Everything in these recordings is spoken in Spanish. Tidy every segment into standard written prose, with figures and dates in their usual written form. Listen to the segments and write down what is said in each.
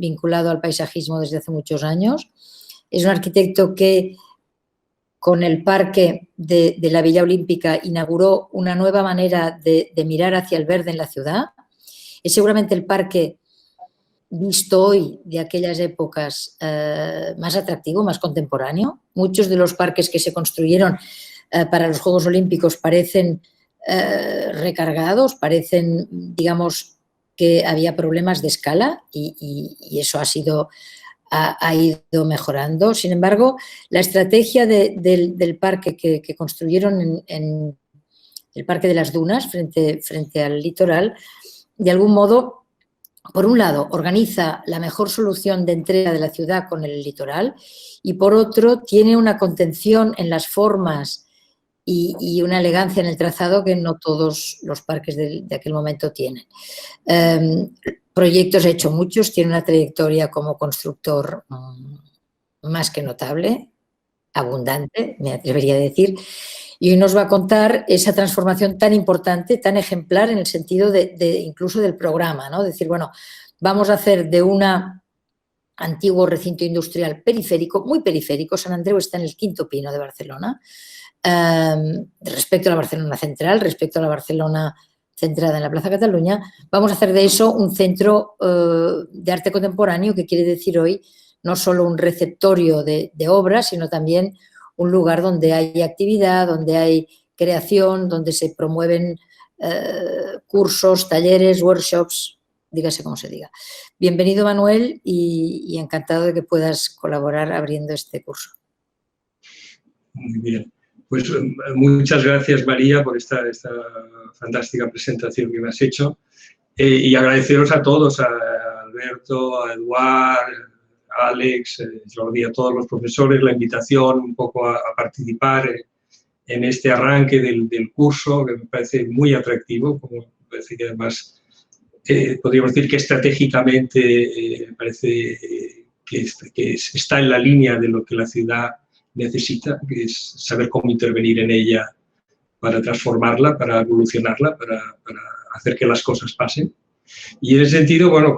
vinculado al paisajismo desde hace muchos años. Es un arquitecto que con el parque de la Villa Olímpica inauguró una nueva manera de mirar hacia el verde en la ciudad. Es seguramente el parque visto hoy de aquellas épocas más atractivo, más contemporáneo. Muchos de los parques que se construyeron para los Juegos Olímpicos parecen recargados, parecen, digamos, que había problemas de escala y eso ha ido mejorando. Sin embargo, la estrategia del parque que construyeron en el Parque de las Dunas, frente al litoral, de algún modo, por un lado, organiza la mejor solución de entrega de la ciudad con el litoral y, por otro, tiene una contención en las formas y una elegancia en el trazado que no todos los parques de aquel momento tienen. Proyectos ha hecho muchos, tiene una trayectoria como constructor más que notable, abundante, me atrevería a decir, y hoy nos va a contar esa transformación tan importante, tan ejemplar en el sentido incluso del programa, ¿no? Decir, bueno, vamos a hacer de un antiguo recinto industrial periférico, muy periférico, Sant Andreu está en el Quinto Pino de Barcelona, respecto a la Barcelona central, respecto a la Barcelona centrada en la Plaza Cataluña, vamos a hacer de eso un centro de arte contemporáneo, que quiere decir hoy no solo un receptorio de obras, sino también un lugar donde hay actividad, donde hay creación, donde se promueven cursos, talleres, workshops, dígase como se diga. Bienvenido, Manuel, y encantado de que puedas colaborar abriendo este curso. Muy bien. Pues muchas gracias, María, por esta fantástica presentación que me has hecho y agradeceros a todos, a Alberto, a Eduard, a Alex, Jordi, a todos los profesores, la invitación un poco a participar en este arranque del curso, que me parece muy atractivo, como me parece que además podríamos decir que estratégicamente parece que está en la línea de lo que la ciudad necesita, que es saber cómo intervenir en ella para transformarla, para evolucionarla, para hacer que las cosas pasen. Y en ese sentido, bueno,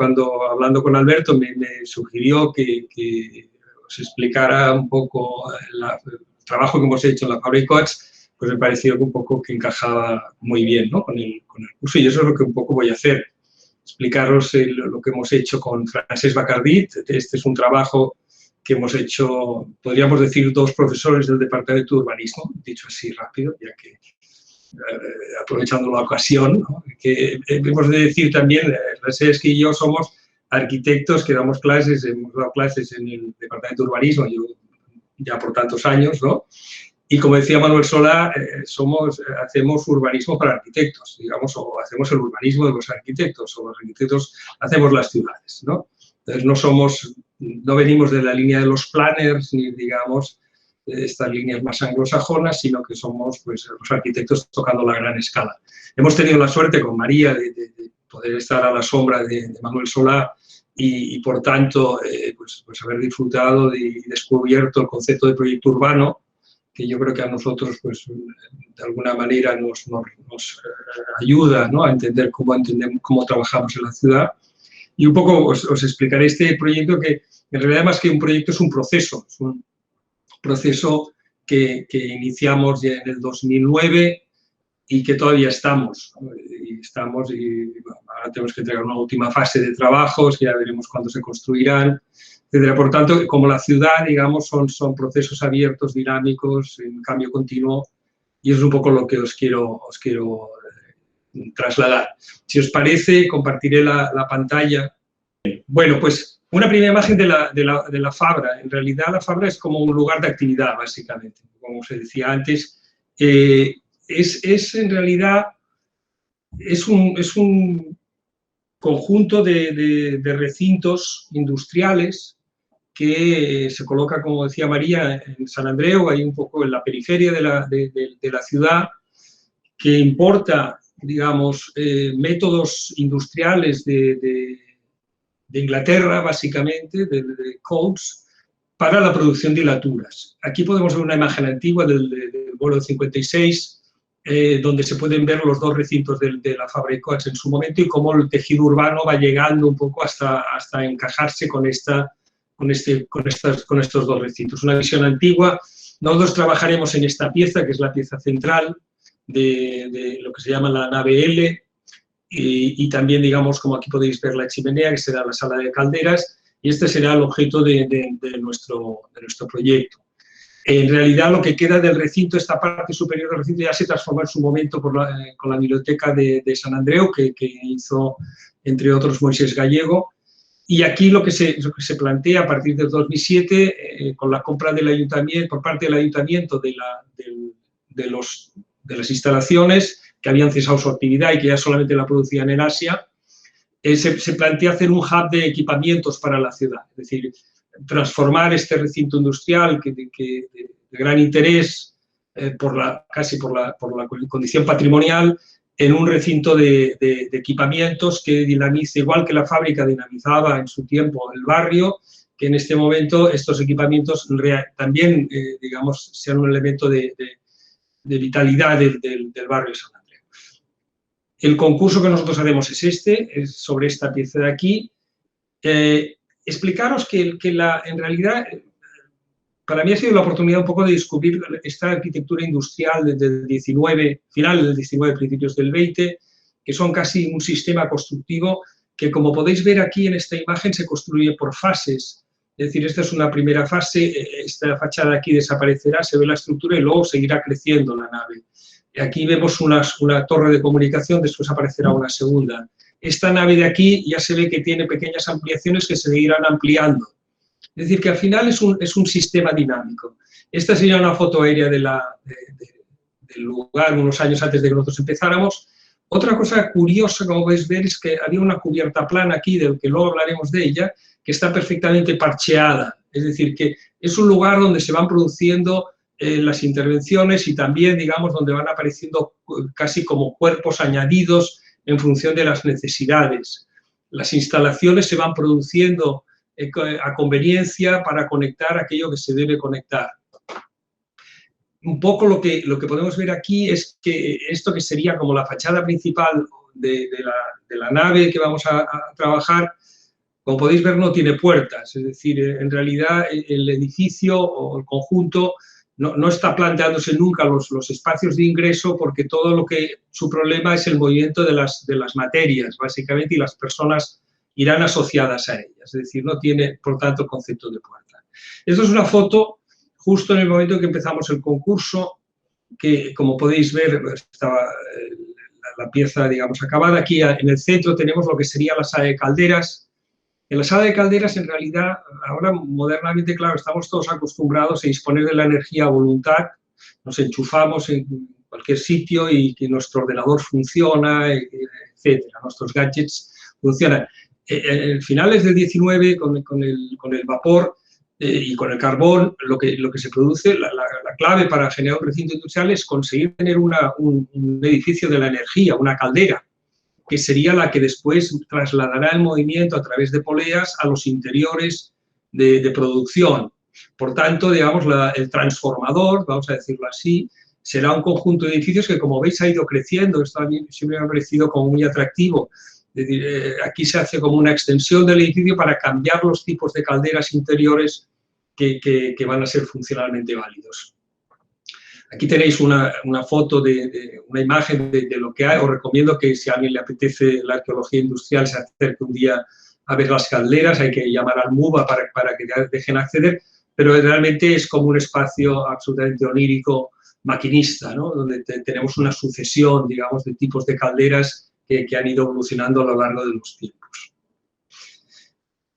hablando con Alberto me sugirió que os explicara un poco el trabajo que hemos hecho en la Fabra Coats, pues me pareció un poco que encajaba muy bien, ¿no? con el curso, y eso es lo que un poco voy a hacer, explicaros lo que hemos hecho con Francesc Bacardit. Este es un trabajo que hemos hecho, podríamos decir, dos profesores del Departamento de Urbanismo, dicho así rápido, ya que aprovechando la ocasión, ¿no? Que hemos de decir también, Francesc y yo somos arquitectos que hemos dado clases en el Departamento de Urbanismo, yo ya por tantos años, ¿no? Y como decía Manuel Solá, hacemos urbanismo para arquitectos, digamos, o hacemos el urbanismo de los arquitectos, o los arquitectos hacemos las ciudades, ¿no? Entonces no venimos de la línea de los planners, ni digamos estas líneas más anglosajonas, sino que somos pues, los arquitectos tocando la gran escala. Hemos tenido la suerte con María de poder estar a la sombra de Manuel Solá y por tanto, pues haber disfrutado y descubierto el concepto de proyecto urbano, que yo creo que a nosotros, pues, de alguna manera nos ayuda, ¿no? A entender cómo trabajamos en la ciudad. Y un poco os explicaré este proyecto que, en realidad, más que un proyecto, es un proceso que iniciamos ya en el 2009 y que todavía estamos. Y ahora tenemos que entregar una última fase de trabajos, ya veremos cuándo se construirán, etcétera. Por tanto, como la ciudad, digamos, son procesos abiertos, dinámicos, en cambio continuo, y eso es un poco lo que os quiero trasladar. Si os parece, compartiré la pantalla. Bueno, pues una primera imagen de la Fabra. En realidad, la Fabra es como un lugar de actividad, básicamente, como se decía antes. En realidad, es un conjunto de recintos industriales que se coloca, como decía María, en Sant Andreu, ahí un poco en la periferia de la ciudad, que importa, digamos, métodos industriales de Inglaterra, básicamente, de Coates, para la producción de hilaturas. Aquí podemos ver una imagen antigua del vuelo 56, donde se pueden ver los dos recintos de la fábrica Coats en su momento y cómo el tejido urbano va llegando un poco hasta encajarse con estos dos recintos. Una visión antigua. Nosotros trabajaremos en esta pieza, que es la pieza central de lo que se llama la nave L, y también, digamos, como aquí podéis ver la chimenea, que será la sala de calderas, y este será el objeto de nuestro proyecto. En realidad, lo que queda del recinto, esta parte superior del recinto, ya se transformó en su momento con la biblioteca de San Andreu, que hizo, entre otros, Moisés Gallego. Y aquí lo que se plantea a partir del 2007, con la compra del ayuntamiento, por parte del ayuntamiento de las instalaciones que habían cesado su actividad y que ya solamente la producían en Asia, se plantea hacer un hub de equipamientos para la ciudad. Es decir, transformar este recinto industrial de gran interés casi por la condición patrimonial en un recinto de equipamientos que dinamice, igual que la fábrica dinamizaba en su tiempo el barrio, que en este momento estos equipamientos también, digamos, sean un elemento de vitalidad del barrio de San Andreu. El concurso que nosotros haremos es sobre esta pieza de aquí. Explicaros que en realidad, para mí ha sido la oportunidad un poco de descubrir esta arquitectura industrial desde el 19, final del 19, principios del 20, que son casi un sistema constructivo que, como podéis ver aquí en esta imagen, se construye por fases. Es decir, esta es una primera fase, esta fachada aquí desaparecerá, se ve la estructura y luego seguirá creciendo la nave. Aquí vemos una torre de comunicación, después aparecerá una segunda. Esta nave de aquí ya se ve que tiene pequeñas ampliaciones que se seguirán ampliando. Es decir, que al final es un sistema dinámico. Esta sería una foto aérea del lugar unos años antes de que nosotros empezáramos. Otra cosa curiosa, como podéis ver, es que había una cubierta plana aquí, del que luego hablaremos de ella, que está perfectamente parcheada. Es decir, que es un lugar donde se van produciendo las intervenciones y también, digamos, donde van apareciendo casi como cuerpos añadidos en función de las necesidades. Las instalaciones se van produciendo a conveniencia para conectar aquello que se debe conectar. Un poco lo que podemos ver aquí es que esto que sería como la fachada principal de la nave que vamos a trabajar, como podéis ver, no tiene puertas. Es decir, en realidad el edificio o el conjunto no está planteándose nunca los espacios de ingreso, porque todo su problema es el movimiento de las materias, básicamente, y las personas irán asociadas a ellas. Es decir, no tiene, por tanto, concepto de puerta. Esto es una foto justo en el momento en que empezamos el concurso, que, como podéis ver, estaba la pieza, digamos, acabada. Aquí en el centro tenemos lo que sería la sala de calderas. En la sala de calderas, en realidad, ahora modernamente, claro, estamos todos acostumbrados a disponer de la energía a voluntad, nos enchufamos en cualquier sitio y que nuestro ordenador funciona, etcétera, nuestros gadgets funcionan. En finales del 19, con el vapor y con el carbón, lo que se produce, la clave para generar un recinto industrial es conseguir tener un edificio de la energía, una caldera, que sería la que después trasladará el movimiento a través de poleas a los interiores de producción. Por tanto, digamos, el transformador, vamos a decirlo así, será un conjunto de edificios que, como veis, ha ido creciendo. Esto a mí siempre me ha parecido como muy atractivo. Es decir, aquí se hace como una extensión del edificio para cambiar los tipos de calderas interiores que van a ser funcionalmente válidos. Aquí tenéis una foto una imagen de lo que hay. Os recomiendo que, si a alguien le apetece la arqueología industrial, se acerque un día a ver las calderas. Hay que llamar al MUBA para que dejen acceder, pero realmente es como un espacio absolutamente onírico, maquinista, ¿no? Donde tenemos una sucesión, digamos, de tipos de calderas que han ido evolucionando a lo largo de los tiempos.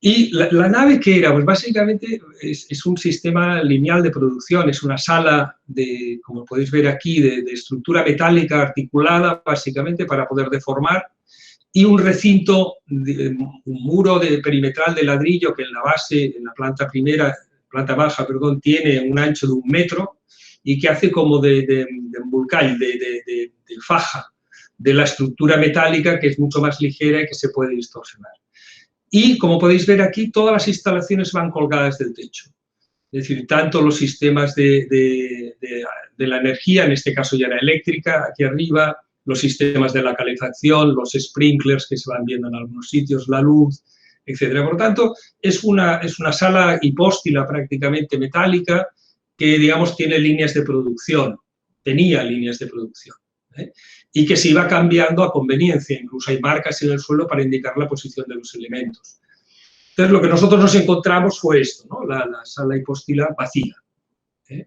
¿Y la nave qué era? Pues básicamente es un sistema lineal de producción, es una sala, como podéis ver aquí, de estructura metálica articulada, básicamente, para poder deformar, y un recinto, un muro perimetral de ladrillo que en la base, en la planta baja, tiene un ancho de 1 metro y que hace como de embulcall, de faja de la estructura metálica, que es mucho más ligera y que se puede distorsionar. Y, como podéis ver aquí, todas las instalaciones van colgadas del techo. Es decir, tanto los sistemas de la energía, en este caso ya era eléctrica, aquí arriba, los sistemas de la calefacción, los sprinklers que se van viendo en algunos sitios, la luz, etcétera. Por lo tanto, es una sala hipóstila prácticamente metálica que, digamos, tiene líneas de producción, tenía líneas de producción, ¿eh? Y que se iba cambiando a conveniencia, incluso hay marcas en el suelo para indicar la posición de los elementos. Entonces, lo que nosotros nos encontramos fue esto, ¿no? La sala hipóstila vacía,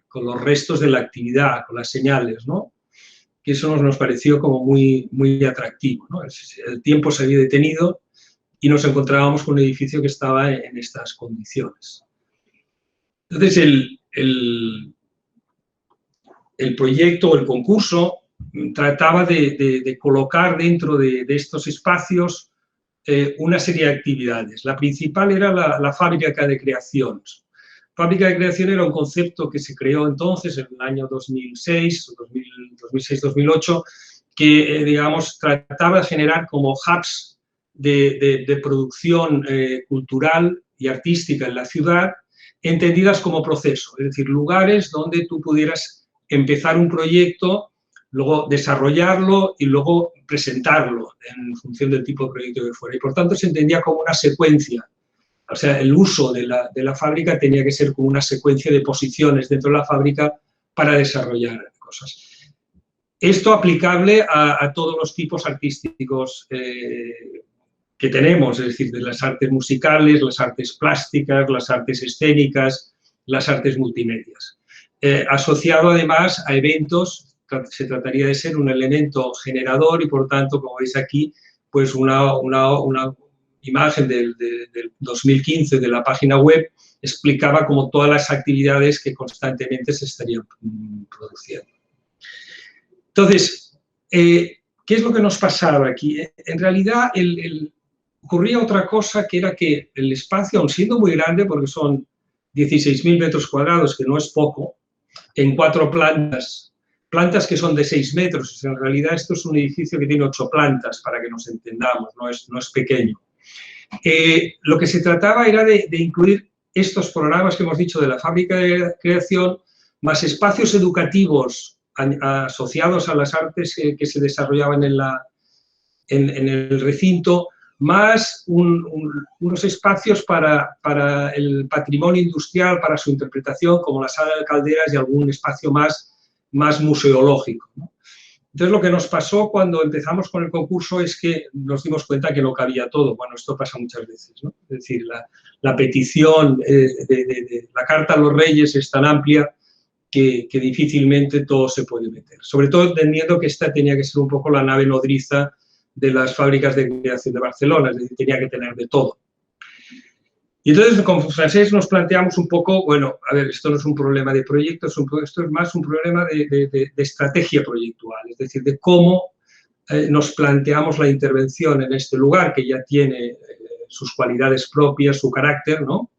con los restos de la actividad, con las señales, ¿no? Que eso nos pareció como muy, muy atractivo, ¿no? El tiempo se había detenido y nos encontrábamos con un edificio que estaba en estas condiciones. Entonces, el proyecto, el concurso, trataba de colocar dentro de estos espacios una serie de actividades. La principal era la fábrica de creaciones. Fábrica de creación era un concepto que se creó entonces, en el año 2006, 2006-2008, que, digamos, trataba de generar como hubs de producción cultural y artística en la ciudad, entendidas como proceso, es decir, lugares donde tú pudieras empezar un proyecto, luego desarrollarlo y luego presentarlo en función del tipo de proyecto que fuera. Y por tanto se entendía como una secuencia. O sea, el uso de la fábrica tenía que ser como una secuencia de posiciones dentro de la fábrica para desarrollar cosas. Esto aplicable a todos los tipos artísticos que tenemos, es decir, de las artes musicales, las artes plásticas, las artes escénicas, las artes multimedias. Asociado además a eventos, se trataría de ser un elemento generador y por tanto, como veis aquí, pues una imagen del 2015 de la página web explicaba como todas las actividades que constantemente se estarían produciendo. Entonces, ¿qué es lo que nos pasaba aquí? En realidad, ocurría otra cosa, que era que el espacio, aun siendo muy grande, porque son 16.000 metros cuadrados, que no es poco, en 4 plantas que son de 6 metros, en realidad esto es un edificio que tiene 8 plantas, para que nos entendamos, no es pequeño. Lo que se trataba era de incluir estos programas que hemos dicho de la fábrica de creación, más espacios educativos asociados a las artes que se desarrollaban en el recinto, más unos espacios para el patrimonio industrial, para su interpretación, como la sala de calderas y algún espacio más museológico, ¿no? Entonces, lo que nos pasó cuando empezamos con el concurso es que nos dimos cuenta que no cabía todo. Bueno, esto pasa muchas veces, ¿no? Es decir, la petición de la Carta a los Reyes es tan amplia que difícilmente todo se puede meter. Sobre todo entendiendo que esta tenía que ser un poco la nave nodriza de las fábricas de creación de Barcelona, es decir, tenía que tener de todo. Y entonces, como francés, nos planteamos un poco, bueno, a ver, esto no es un problema de proyectos, esto es más un problema de estrategia proyectual, es decir, de cómo nos planteamos la intervención en este lugar, que ya tiene sus cualidades propias, su carácter, ¿no?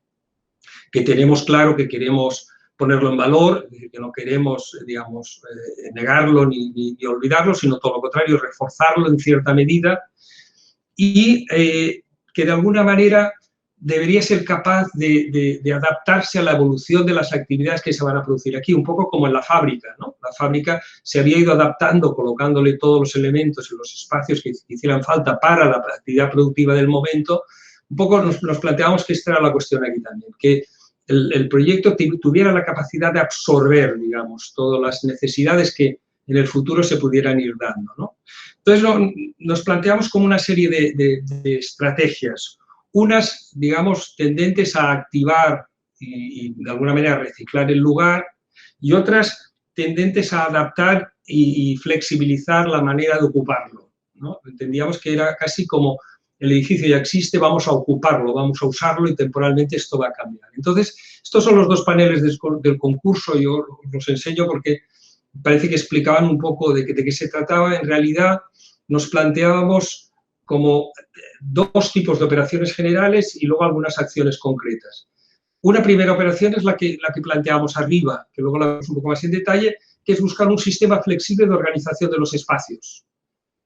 Que tenemos claro que queremos ponerlo en valor, que no queremos, digamos, negarlo ni olvidarlo, sino todo lo contrario, reforzarlo en cierta medida y que de alguna manera debería ser capaz de adaptarse a la evolución de las actividades que se van a producir aquí, un poco como en la fábrica, ¿no? La fábrica se había ido adaptando, colocándole todos los elementos en los espacios que hicieran falta para la actividad productiva del momento. Un poco nos planteamos que esta era la cuestión aquí también, que el proyecto tuviera la capacidad de absorber, digamos, todas las necesidades que en el futuro se pudieran ir dando, ¿no? Entonces, nos planteamos como una serie de estrategias, unas, digamos, tendentes a activar y de alguna manera reciclar el lugar, y otras tendentes a adaptar y flexibilizar la manera de ocuparlo, ¿no? Entendíamos que era casi como el edificio ya existe, vamos a ocuparlo, vamos a usarlo y temporalmente esto va a cambiar. Entonces, estos son los 2 paneles del concurso, yo los enseño porque parece que explicaban un poco de qué se trataba. En realidad, nos planteábamos como 2 tipos de operaciones generales y luego algunas acciones concretas. Una primera operación es la que planteamos arriba, que luego la vemos un poco más en detalle, que es buscar un sistema flexible de organización de los espacios.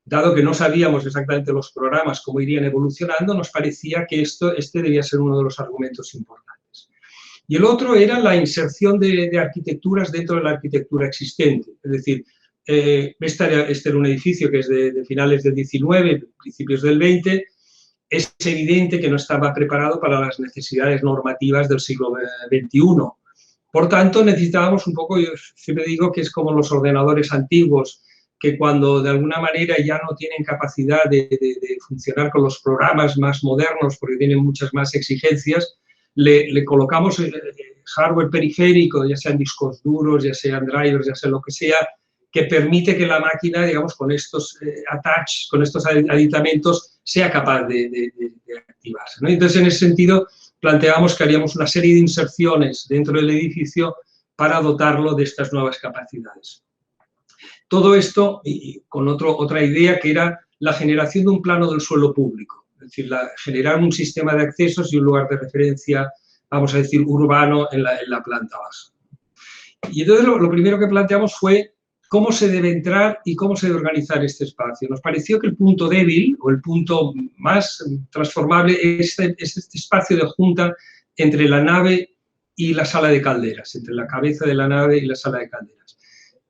Dado que no sabíamos exactamente los programas, cómo irían evolucionando, nos parecía que este debía ser uno de los argumentos importantes. Y el otro era la inserción de arquitecturas dentro de la arquitectura existente. Es decir, este era un edificio que es de finales del 19, principios del 20. Es evidente que no estaba preparado para las necesidades normativas del siglo XXI. Por tanto, necesitábamos un poco, yo siempre digo que es como los ordenadores antiguos, que cuando de alguna manera ya no tienen capacidad de funcionar con los programas más modernos, porque tienen muchas más exigencias, le colocamos hardware periférico, ya sean discos duros, ya sean drivers, ya sea lo que sea, que permite que la máquina, digamos, con estos attach, con estos aditamentos, sea capaz de activarse, ¿no? Entonces, en ese sentido, planteamos que haríamos una serie de inserciones dentro del edificio para dotarlo de estas nuevas capacidades. Todo esto y con otra idea que era la generación de un plano del suelo público, es decir, generar un sistema de accesos y un lugar de referencia, vamos a decir, urbano en la planta baja. Y entonces lo primero que planteamos fue cómo se debe entrar y cómo se debe organizar este espacio. Nos pareció que el punto débil o el punto más transformable es este espacio de junta entre la nave y la sala de calderas, entre la cabeza de la nave y la sala de calderas.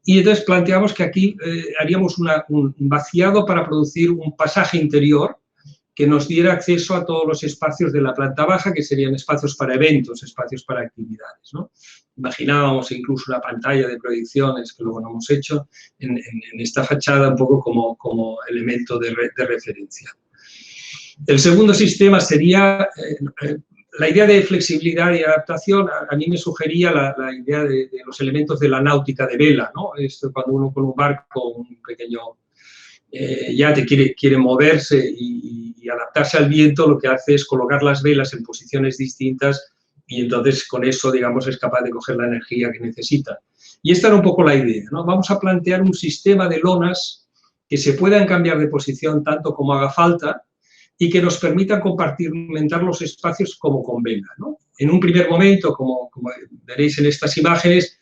Y entonces planteamos que aquí haríamos un vaciado para producir un pasaje interior que nos diera acceso a todos los espacios de la planta baja, que serían espacios para eventos, espacios para actividades, ¿no? Imaginábamos incluso una pantalla de proyecciones, que luego no hemos hecho, en esta fachada un poco como elemento de referencia. El segundo sistema sería la idea de flexibilidad y adaptación. A mí me sugería la idea de los elementos de la náutica de vela, ¿no? Esto cuando uno con un barco, un pequeño yate quiere moverse y adaptarse al viento, lo que hace es colocar las velas en posiciones distintas y entonces con eso, digamos, es capaz de coger la energía que necesita. Y esta era un poco la idea, ¿no? Vamos a plantear un sistema de lonas que se puedan cambiar de posición tanto como haga falta y que nos permitan compartimentar los espacios como convenga, ¿no? En un primer momento, como veréis en estas imágenes,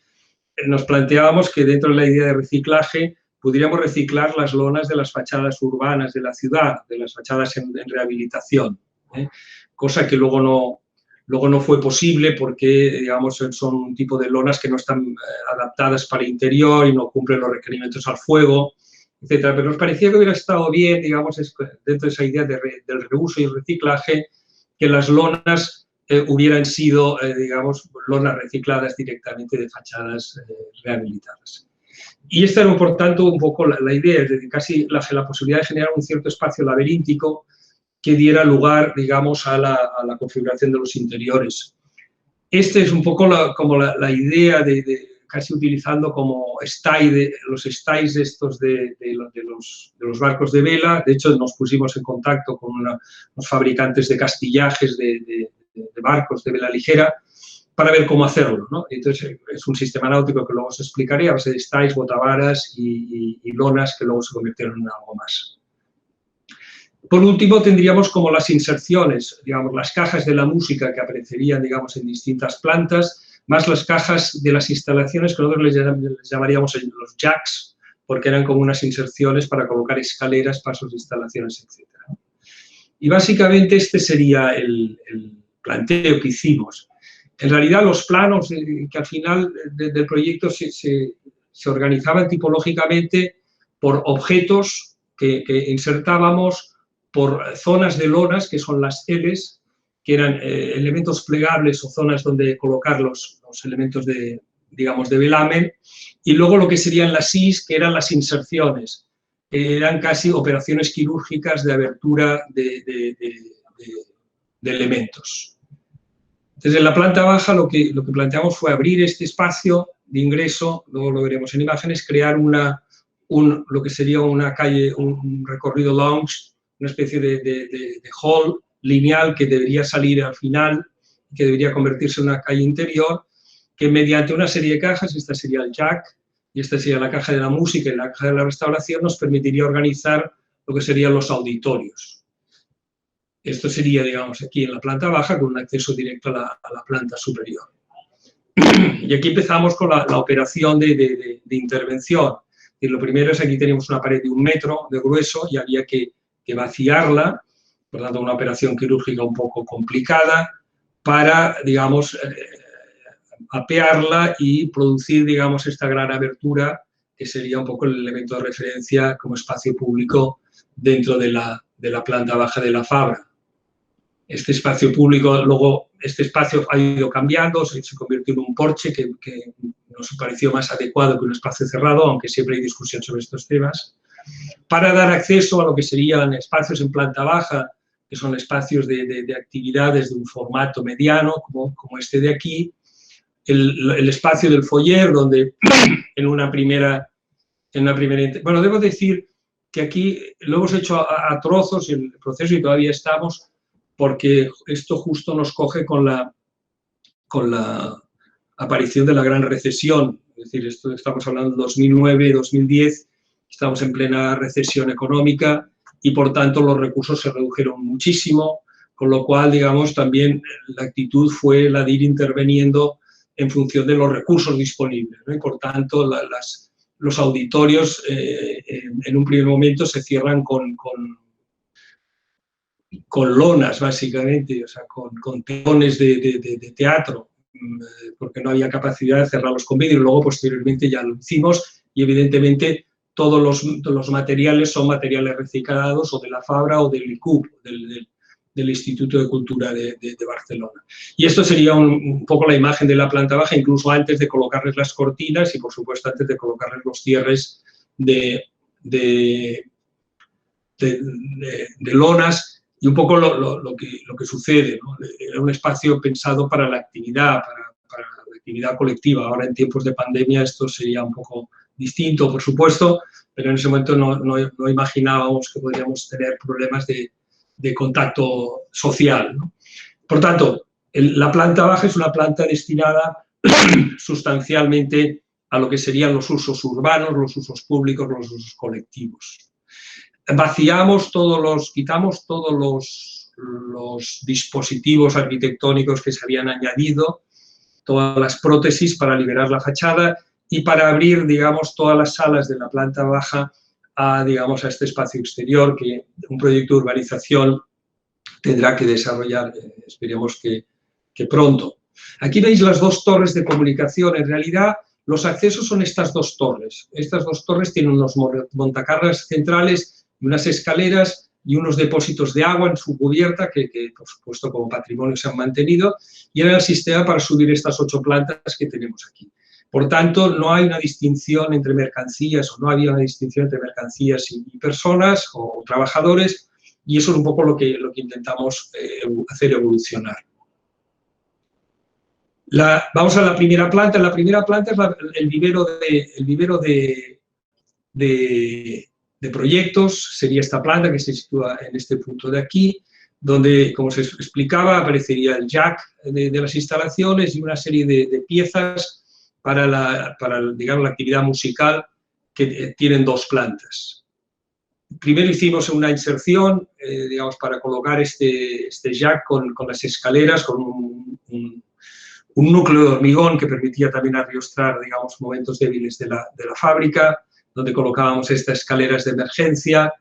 nos planteábamos que dentro de la idea de reciclaje pudiéramos reciclar las lonas de las fachadas urbanas de la ciudad, de las fachadas en rehabilitación, cosa que luego no fue posible porque, digamos, son un tipo de lonas que no están adaptadas para el interior y no cumplen los requerimientos al fuego, etcétera. Pero nos parecía que hubiera estado bien, digamos, dentro de esa idea del reuso y el reciclaje, que las lonas hubieran sido, digamos, lonas recicladas directamente de fachadas rehabilitadas. Y esta era, por tanto, un poco la idea, es decir, casi la posibilidad de generar un cierto espacio laberíntico que diera lugar, digamos, a la configuración de los interiores. Este es un poco como la idea de casi utilizando como los styles estos de los barcos de vela. De hecho, nos pusimos en contacto con unos fabricantes de castillajes de barcos de vela ligera para ver cómo hacerlo, ¿no? Entonces, es un sistema náutico que luego os explicaré a base de styles, botavaras y lonas que luego se convirtieron en algo más. Por último, tendríamos como las inserciones, digamos, las cajas de la música que aparecerían, digamos, en distintas plantas, más las cajas de las instalaciones que nosotros les llamaríamos los jacks, porque eran como unas inserciones para colocar escaleras, pasos de instalaciones, etc. Y básicamente este sería el planteo que hicimos. En realidad, los planos que al final del proyecto se organizaban tipológicamente por objetos que insertábamos, por zonas de lonas, que son las Ls, que eran elementos plegables o zonas donde colocar los elementos digamos, de velamen, y luego lo que serían las Is, que eran las inserciones, que eran casi operaciones quirúrgicas de abertura de elementos. Desde la planta baja lo que planteamos fue abrir este espacio de ingreso, luego lo veremos en imágenes, crear lo que sería una calle, un recorrido lounge, una especie de hall lineal que debería salir al final, que debería convertirse en una calle interior, que mediante una serie de cajas, esta sería el jack, y esta sería la caja de la música y la caja de la restauración, nos permitiría organizar lo que serían los auditorios. Esto sería, digamos, aquí en la planta baja con un acceso directo a la planta superior. Y aquí empezamos con la operación de intervención. Y lo primero es aquí tenemos una pared de 1 metro de grueso y había que vaciarla, por tanto una operación quirúrgica un poco complicada para, digamos, apearla y producir, digamos, esta gran abertura, que sería un poco el elemento de referencia como espacio público dentro de la planta baja de la Fabra. Este espacio público, luego, este espacio ha ido cambiando, se convirtió en un porche que nos pareció más adecuado que un espacio cerrado, aunque siempre hay discusión sobre estos temas, para dar acceso a lo que serían espacios en planta baja, que son espacios de actividades de un formato mediano, como este de aquí, el espacio del foyer, donde en una primera... Bueno, debo decir que aquí lo hemos hecho a trozos en el proceso y todavía estamos, porque esto justo nos coge con la aparición de la gran recesión. Es decir, estamos hablando de 2009, 2010, estamos en plena recesión económica y, por tanto, los recursos se redujeron muchísimo, con lo cual, digamos, también la actitud fue la de ir interviniendo en función de los recursos disponibles, ¿no? Y, por tanto, los auditorios en un primer momento se cierran con lonas, básicamente, o sea, con telones de teatro, porque no había capacidad de cerrarlos con vidrio. Luego, posteriormente, ya lo hicimos y, evidentemente, todos los materiales son materiales reciclados o de la Fabra o del ICUP, del Instituto de Cultura de Barcelona. Y esto sería un poco la imagen de la planta baja, incluso antes de colocarles las cortinas y, por supuesto, antes de colocarles los cierres de lonas. Y un poco lo que sucede, ¿no? Era un espacio pensado para la actividad, para la actividad colectiva. Ahora, en tiempos de pandemia, esto sería un poco distinto, por supuesto, pero en ese momento no imaginábamos que podríamos tener problemas de contacto social, ¿no? Por tanto, la planta baja es una planta destinada sustancialmente a lo que serían los usos urbanos, los usos públicos, los usos colectivos. Quitamos todos los dispositivos arquitectónicos que se habían añadido, todas las prótesis para liberar la fachada y para abrir, digamos, todas las salas de la planta baja a este espacio exterior que un proyecto de urbanización tendrá que desarrollar, esperemos que pronto. Aquí veis las dos torres de comunicación. En realidad, los accesos son estas dos torres. Estas dos torres tienen unos montacargas centrales y unas escaleras y unos depósitos de agua en su cubierta que, por supuesto, como patrimonio se han mantenido, y era el sistema para subir estas 8 plantas que tenemos aquí. Por tanto, no hay una distinción entre mercancías, o no había una distinción entre mercancías y personas o trabajadores, y eso es un poco lo que intentamos hacer evolucionar. Vamos a la primera planta. La primera planta es el vivero de proyectos. Sería esta planta que se sitúa en este punto de aquí, donde, como se explicaba, aparecería el jack de las instalaciones y una serie de piezas para digamos, la actividad musical que tienen 2 plantas. Primero hicimos una inserción, digamos, para colocar este jack con las escaleras, con un núcleo de hormigón que permitía también arrastrar, digamos, momentos débiles de la fábrica, donde colocábamos estas escaleras de emergencia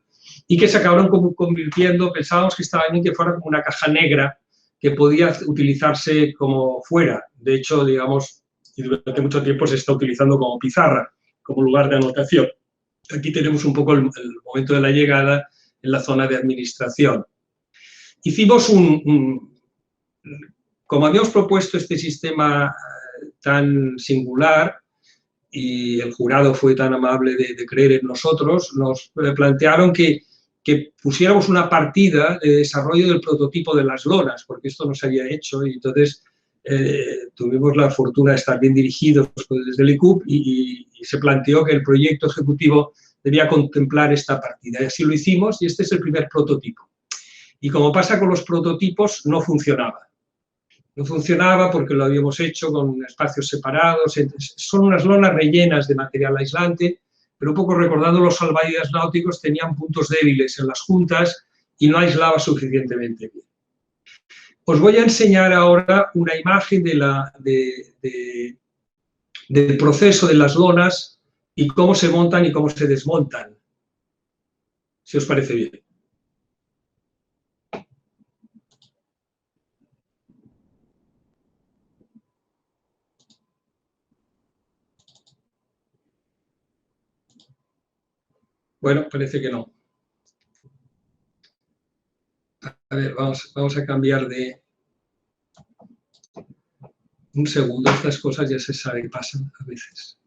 y que se acabaron convirtiendo, pensábamos que estaba bien que fuera como una caja negra que podía utilizarse como fuera. De hecho, digamos, y durante mucho tiempo se está utilizando como pizarra, como lugar de anotación. Aquí tenemos un poco el momento de la llegada en la zona de administración. Hicimos como habíamos propuesto este sistema tan singular y el jurado fue tan amable de creer en nosotros, nos plantearon que pusiéramos una partida de desarrollo del prototipo de las lonas, porque esto no se había hecho y entonces tuvimos la fortuna de estar bien dirigidos desde el ICUP y se planteó que el proyecto ejecutivo debía contemplar esta partida. Y así lo hicimos y este es el primer prototipo. Y como pasa con los prototipos, no funcionaba. No funcionaba porque lo habíamos hecho con espacios separados. Son unas lonas rellenas de material aislante, pero un poco recordando los salvavidas náuticos, tenían puntos débiles en las juntas y no aislaba suficientemente bien. Os voy a enseñar ahora una imagen del proceso de las lonas y cómo se montan y cómo se desmontan, si os parece bien. Bueno, parece que no. A ver, vamos a cambiar de... Un segundo, estas cosas ya se sabe que pasan a veces.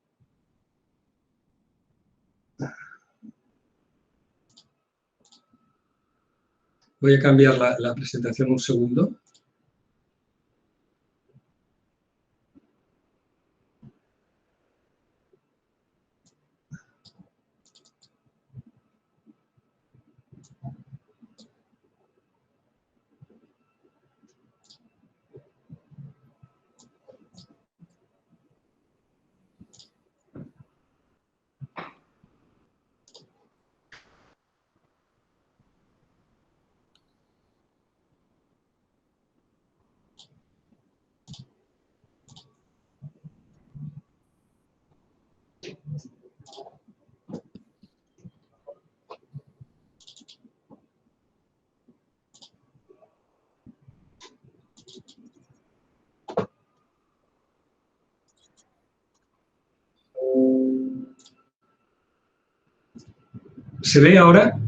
Voy a cambiar la presentación un segundo. ¿Se ve ahora?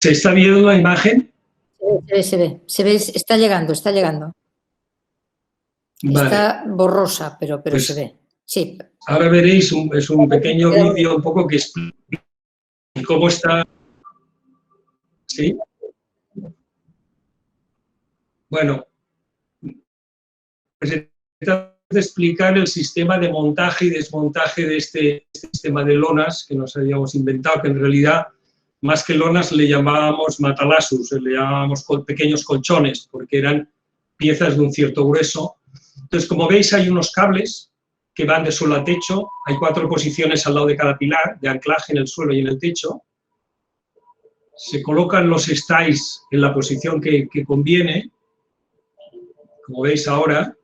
¿Se está viendo la imagen? Se ve, está llegando. Vale. Está borrosa, pero Pues, se ve. Sí. Ahora veréis, es un pequeño vídeo un poco que explica cómo está. ¿Sí? Bueno, pues se trata de explicar el sistema de montaje y desmontaje de este sistema de lonas que nos habíamos inventado, que en realidad, más que lonas, le llamábamos matalasus, le llamábamos pequeños colchones, porque eran piezas de un cierto grueso. Entonces, como veis, hay unos cables que van de suelo a techo, hay 4 posiciones al lado de cada pilar, de anclaje en el suelo y en el techo. Se colocan los styles en la posición que conviene, como veis ahora.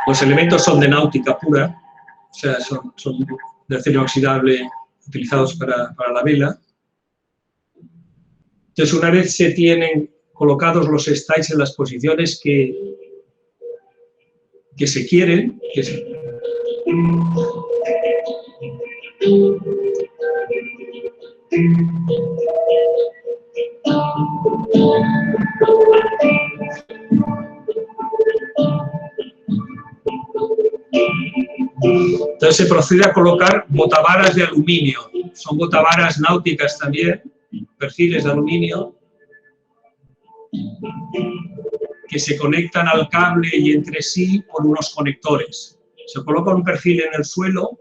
Los elementos son de náutica pura, o sea, son de acero inoxidable utilizados para la vela. Entonces, una vez se tienen colocados los styles en las posiciones que se quieren, entonces se procede a colocar botavaras de aluminio. Son botavaras náuticas también, perfiles de aluminio, que se conectan al cable y entre sí por unos conectores. Se coloca un perfil en el suelo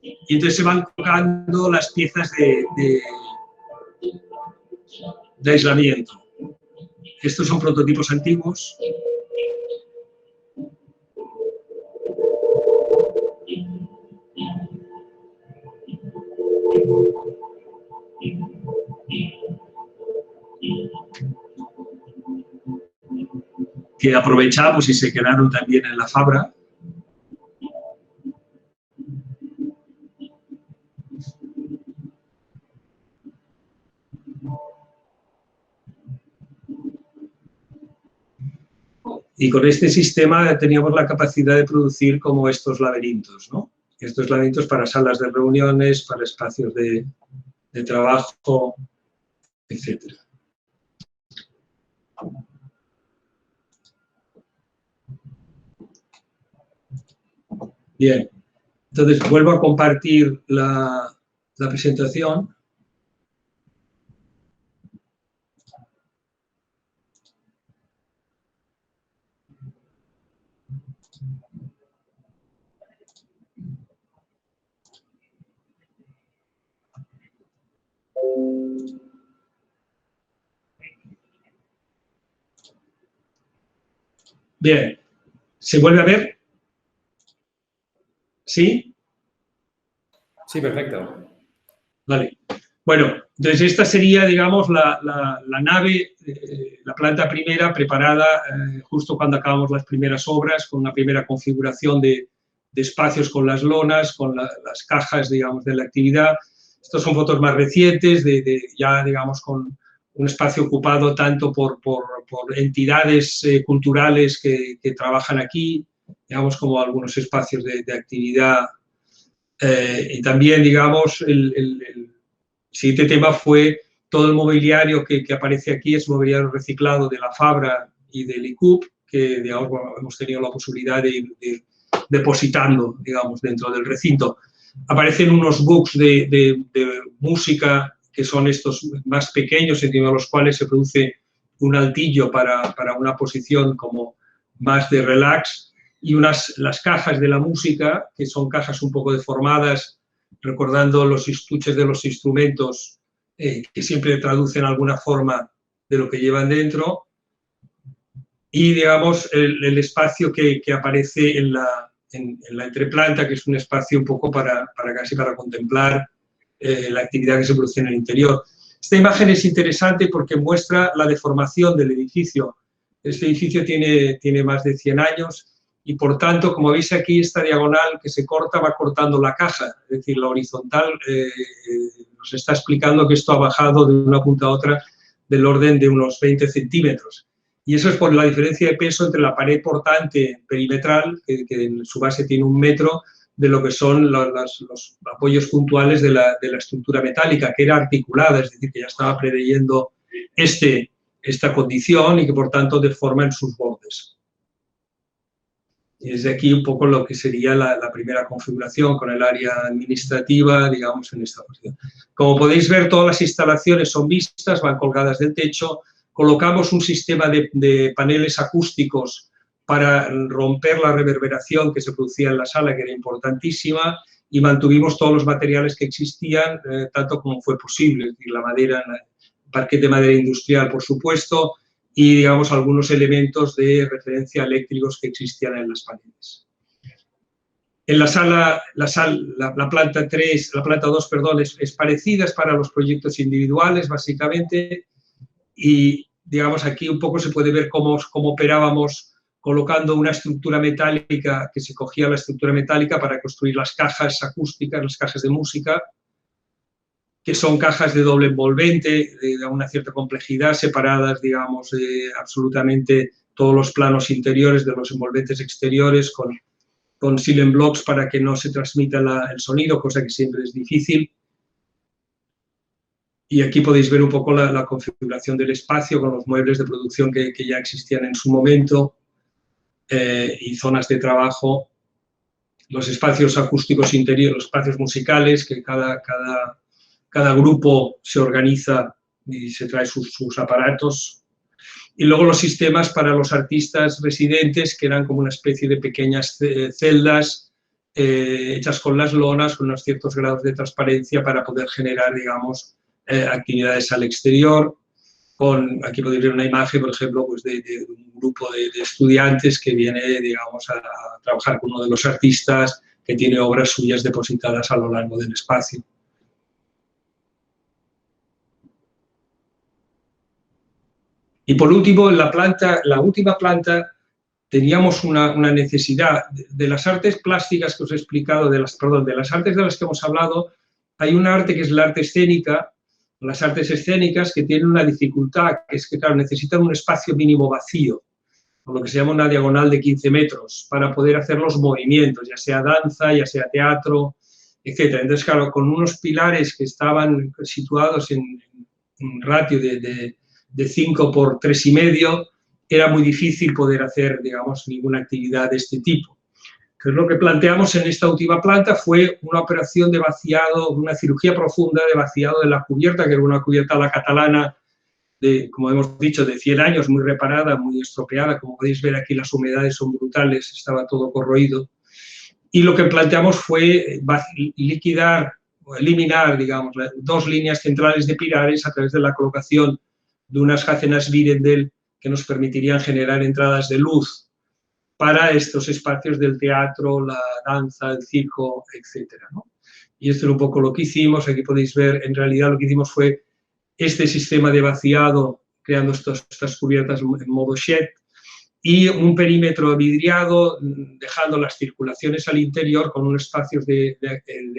y entonces se van colocando las piezas de aislamiento. Estos son prototipos antiguos. Que aprovechamos y se quedaron también en la fabra. Y con este sistema teníamos la capacidad de producir como estos laberintos, ¿no? Estos laberintos para salas de reuniones, para espacios de trabajo, etc. Bien, entonces vuelvo a compartir la presentación. Bien, ¿se vuelve a ver? ¿Sí? Sí, perfecto. Vale. Bueno, entonces esta sería, digamos, la nave, la planta primera preparada justo cuando acabamos las primeras obras, con una primera configuración de espacios con las lonas, con las cajas, digamos, de la actividad. Estos son fotos más recientes, ya, digamos, con un espacio ocupado tanto por entidades culturales que trabajan aquí, digamos, como algunos espacios de actividad. Y también, digamos, el siguiente tema fue todo el mobiliario que aparece aquí, es mobiliario reciclado de la Fabra y del ICUP, que, digamos, bueno, hemos tenido la posibilidad de ir depositando, digamos, dentro del recinto. Aparecen unos books de música que son estos más pequeños, encima de los cuales se produce un altillo para una posición como más de relax, y las cajas de la música, que son cajas un poco deformadas, recordando los estuches de los instrumentos, que siempre traducen alguna forma de lo que llevan dentro, y, digamos, el espacio que aparece en la entreplanta, que es un espacio un poco casi para contemplar la actividad que se produce en el interior. Esta imagen es interesante porque muestra la deformación del edificio. Este edificio tiene más de 100 años y, por tanto, como veis aquí, esta diagonal que se corta va cortando la caja, es decir, la horizontal nos está explicando que esto ha bajado de una punta a otra del orden de unos 20 centímetros. Y eso es por la diferencia de peso entre la pared portante perimetral, que en su base tiene 1 metro, de lo que son los apoyos puntuales de la estructura metálica, que era articulada, es decir, que ya estaba preveyendo esta condición y que, por tanto, deforma en sus bordes. Y desde aquí un poco lo que sería la primera configuración con el área administrativa, digamos, en esta posición. Como podéis ver, todas las instalaciones son vistas, van colgadas del techo. Colocamos un sistema de paneles acústicos para romper la reverberación que se producía en la sala, que era importantísima, y mantuvimos todos los materiales que existían, tanto como fue posible, es decir, la madera, el parquet de madera industrial, por supuesto, y, digamos, algunos elementos de referencia eléctricos que existían en las paredes. En la planta 3, la planta 2, perdón, es parecida, es para los proyectos individuales, básicamente, y, digamos, aquí un poco se puede ver cómo operábamos colocando una estructura metálica, que se cogía la estructura metálica para construir las cajas acústicas, las cajas de música, que son cajas de doble envolvente, de una cierta complejidad, separadas, digamos, absolutamente todos los planos interiores de los envolventes exteriores, con silent blocks para que no se transmita el sonido, cosa que siempre es difícil. Y aquí podéis ver un poco la configuración del espacio con los muebles de producción que ya existían en su momento, y zonas de trabajo, los espacios acústicos interiores, los espacios musicales, que cada grupo se organiza y se trae sus aparatos. Y luego los sistemas para los artistas residentes, que eran como una especie de pequeñas celdas hechas con las lonas, con unos ciertos grados de transparencia para poder generar, digamos, actividades al exterior. Aquí podéis ver una imagen, por ejemplo, pues de un grupo de estudiantes que viene, digamos, a trabajar con uno de los artistas que tiene obras suyas depositadas a lo largo del espacio. Y por último, en la última planta, teníamos una necesidad de las artes plásticas que os he explicado, de las artes de las que hemos hablado. Hay un arte que es la arte escénica, las artes escénicas, que tienen una dificultad, que es que, claro, necesitan un espacio mínimo vacío, por lo que se llama una diagonal de 15 metros, para poder hacer los movimientos, ya sea danza, ya sea teatro, etc. Entonces, claro, con unos pilares que estaban situados en un ratio de 5 por 3,5, era muy difícil poder hacer, digamos, ninguna actividad de este tipo. Entonces, lo que planteamos en esta última planta fue una operación de vaciado, una cirugía profunda de vaciado de la cubierta, que era una cubierta a la catalana, como hemos dicho, de 100 años, muy reparada, muy estropeada. Como podéis ver aquí, las humedades son brutales, estaba todo corroído. Y lo que planteamos fue liquidar o eliminar, digamos, 2 líneas centrales de pilares a través de la colocación de unas jácenas Birendel que nos permitirían generar entradas de luz para estos espacios del teatro, la danza, el circo, etcétera, ¿no? Y esto es un poco lo que hicimos. Aquí podéis ver, en realidad lo que hicimos fue este sistema de vaciado, creando estas cubiertas en modo shed, y un perímetro vidriado, dejando las circulaciones al interior con unos espacios de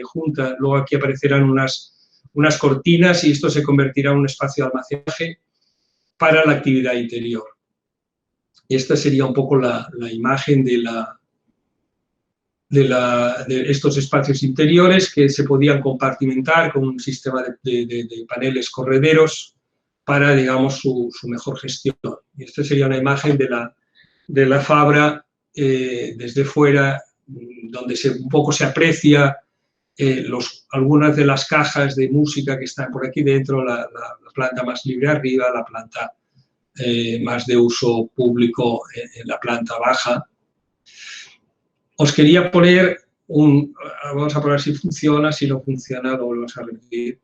junta. Luego aquí aparecerán unas cortinas y esto se convertirá en un espacio de almacenaje para la actividad interior. Y esta sería un poco la imagen de estos espacios interiores, que se podían compartimentar con un sistema de paneles correderos para, digamos, su mejor gestión. Y esta sería una imagen de la Fabra desde fuera, donde un poco se aprecia algunas de las cajas de música que están por aquí dentro, la planta más libre arriba, la planta más de uso público en la planta baja. Os quería poner vamos a probar si funciona, si no funciona lo volvemos a repetir,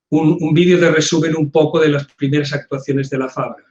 un vídeo de resumen un poco de las primeras actuaciones de la Fabra.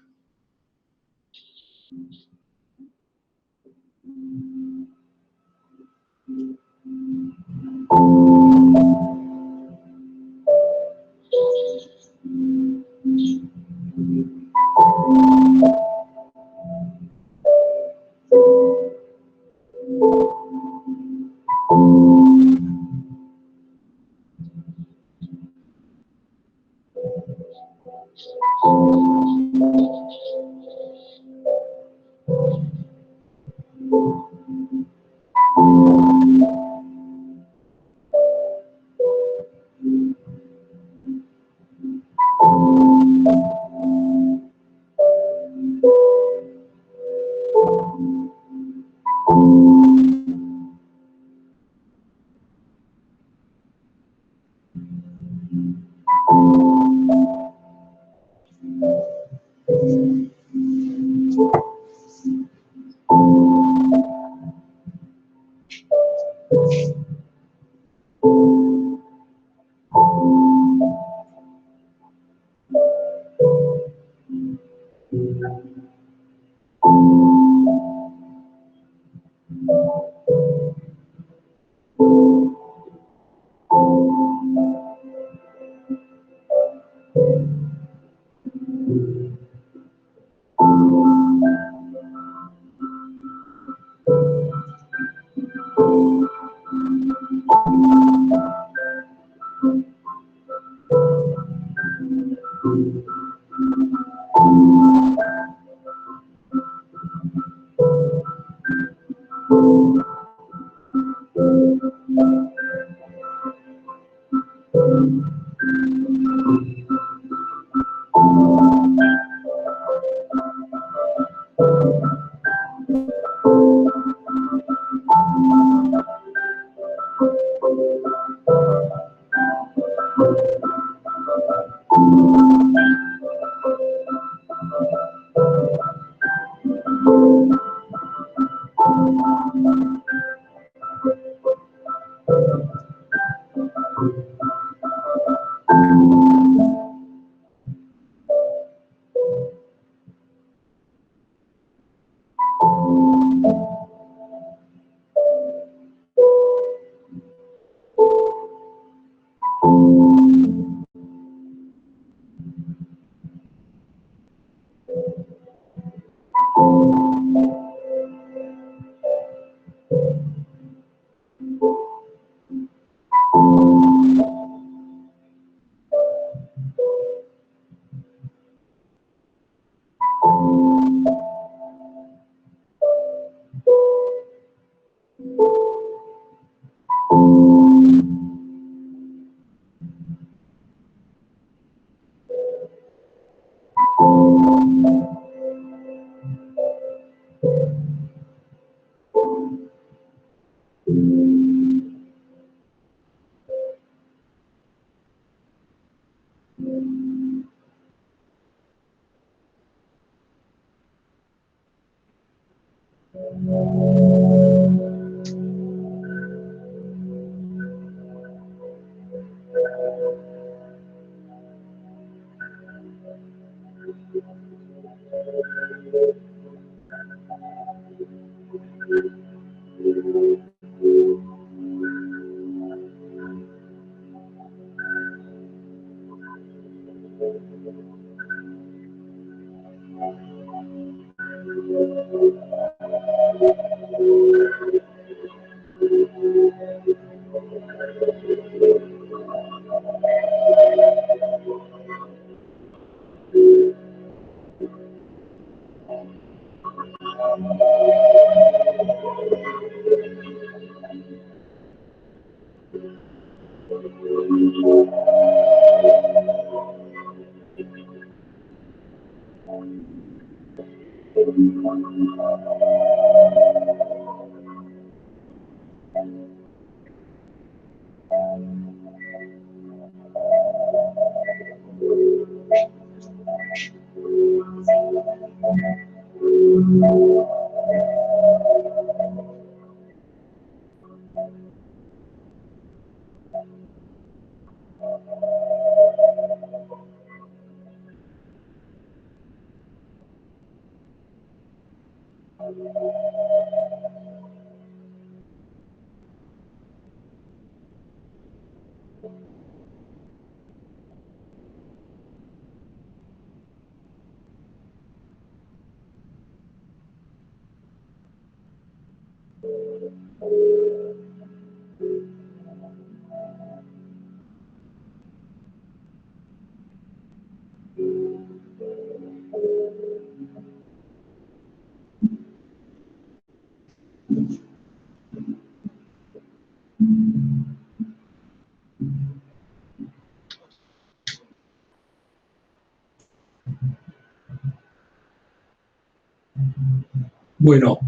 Bueno,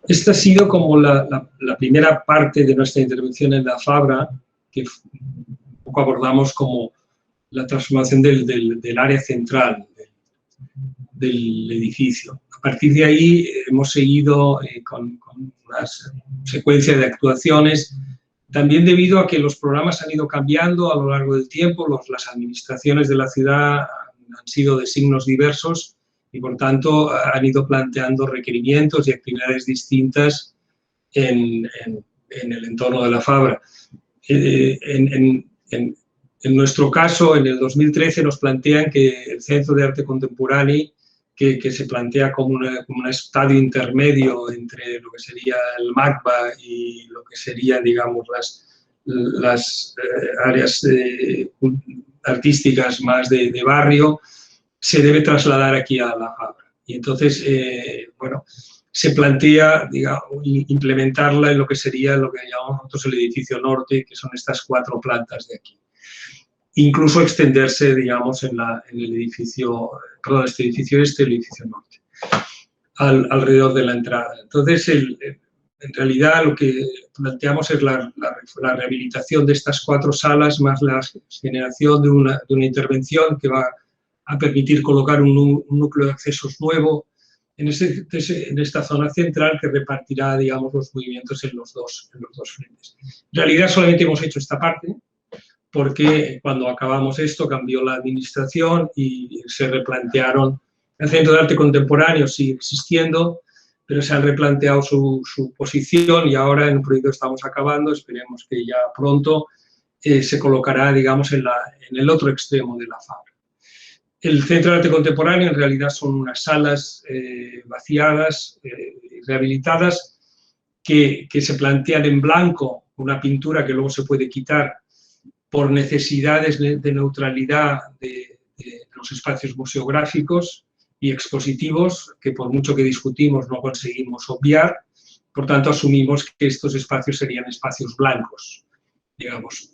esta ha sido como la primera parte de nuestra intervención en la Fabra, que un poco abordamos como la transformación del área central del edificio. A partir de ahí hemos seguido con una secuencia de actuaciones, también debido a que los programas han ido cambiando a lo largo del tiempo, las administraciones de la ciudad han sido de signos diversos y, por tanto, han ido planteando requerimientos y actividades distintas en el entorno de la Fabra. En nuestro caso, en el 2013 nos plantean que el Centro de Arte Contemporáneo, que se plantea como un estadio intermedio entre lo que sería el MACBA y lo que serían, digamos, las áreas artísticas más de barrio, se debe trasladar aquí a la Fabra. Y entonces, bueno, se plantea, digamos, implementarla en lo que sería lo que llamamos nosotros el edificio norte, que son estas 4 plantas de aquí. Incluso extenderse, digamos, en el edificio, perdón, este edificio este, el edificio norte, alrededor de la entrada. Entonces, en realidad, lo que planteamos es la rehabilitación de estas 4 salas, más la generación de una intervención que va a permitir colocar un núcleo de accesos nuevo en esta zona central que repartirá, digamos, los movimientos en los dos frentes. En realidad, solamente hemos hecho esta parte, porque cuando acabamos esto cambió la administración y se replantearon. El Centro de Arte Contemporáneo sigue existiendo, pero se han replanteado su posición y ahora en un proyecto que estamos acabando, esperemos que ya pronto se colocará, digamos, en el otro extremo de la Fabra. El Centro de Arte Contemporáneo en realidad son unas salas vaciadas, rehabilitadas, que se plantean en blanco, una pintura que luego se puede quitar por necesidades de neutralidad de los espacios museográficos y expositivos, que por mucho que discutimos no conseguimos obviar. Por tanto, asumimos que estos espacios serían espacios blancos, digamos.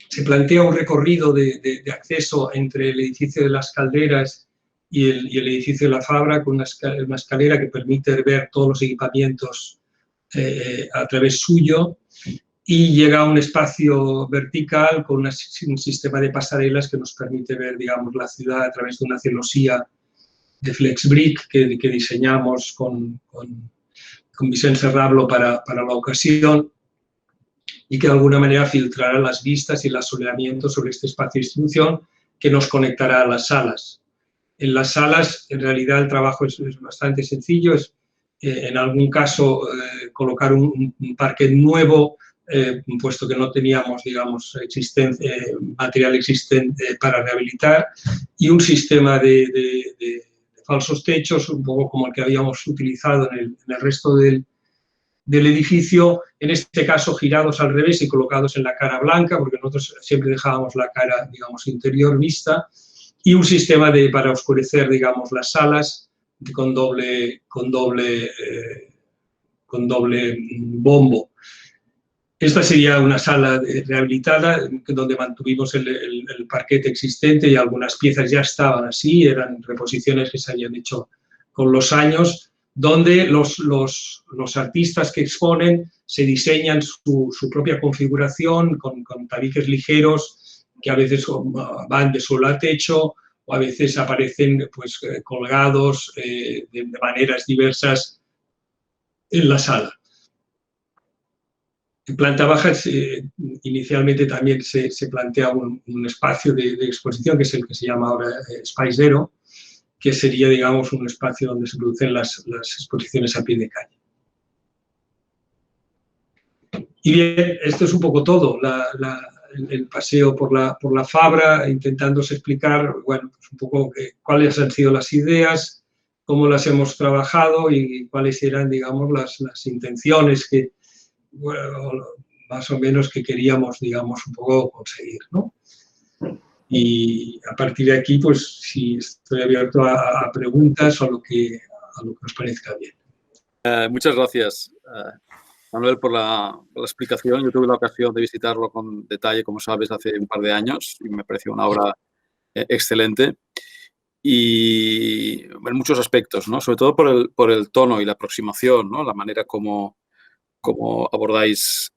Se plantea un recorrido de acceso entre el edificio de las Calderas y el edificio de la Fabra, con una escalera que permite ver todos los equipamientos a través suyo, y llega a un espacio vertical con un sistema de pasarelas que nos permite ver, digamos, la ciudad a través de una celosía de FlexBrick que diseñamos con Vicent Serrablo para la ocasión, y que de alguna manera filtrará las vistas y el asoleamiento sobre este espacio de distribución que nos conectará a las salas. En las salas, en realidad, el trabajo es bastante sencillo, es en algún caso colocar un parque nuevo, puesto que no teníamos, digamos, material existente para rehabilitar, y un sistema de falsos techos, un poco como el que habíamos utilizado en el resto del edificio, en este caso girados al revés y colocados en la cara blanca, porque nosotros siempre dejábamos la cara, digamos, interior vista, y un sistema para oscurecer, digamos, las salas con doble bombo. Esta sería una sala rehabilitada donde mantuvimos el parquet existente y algunas piezas ya estaban así, eran reposiciones que se habían hecho con los años, donde los artistas que exponen se diseñan su propia configuración con tabiques ligeros que a veces van de suelo a techo o a veces aparecen pues, colgados de maneras diversas en la sala. En planta baja inicialmente también se plantea un espacio de exposición que es el que se llama ahora Space Zero, que sería, digamos, un espacio donde se producen las exposiciones a pie de calle. Y bien, esto es un poco todo, el paseo por la Fabra, intentándose explicar, bueno, pues un poco cuáles han sido las ideas, cómo las hemos trabajado y cuáles eran, digamos, las intenciones que, bueno, más o menos que queríamos, digamos, un poco conseguir, ¿no? Y a partir de aquí, pues sí, estoy abierto a preguntas o a lo que os parezca bien. Muchas gracias, Manuel, por la explicación. Yo tuve la ocasión de visitarlo con detalle, como sabes, hace un par de años y me pareció una obra excelente y en muchos aspectos, ¿no? Sobre todo por el tono y la aproximación, ¿no? La manera como abordáis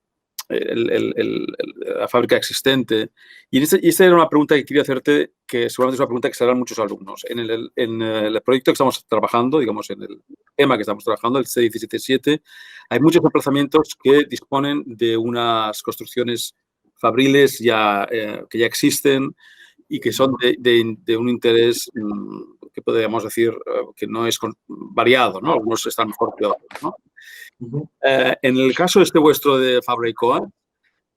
la fábrica existente. Y esta era una pregunta que quería hacerte, que seguramente es una pregunta que se harán muchos alumnos. En el proyecto que estamos trabajando, digamos, en el tema que estamos trabajando, el C177, hay muchos emplazamientos que disponen de unas construcciones fabriles que ya existen y que son de un interés que podríamos decir que no es variado, ¿no? Algunos están mejor que otros, ¿no? En el caso vuestro de Fabra y Coats,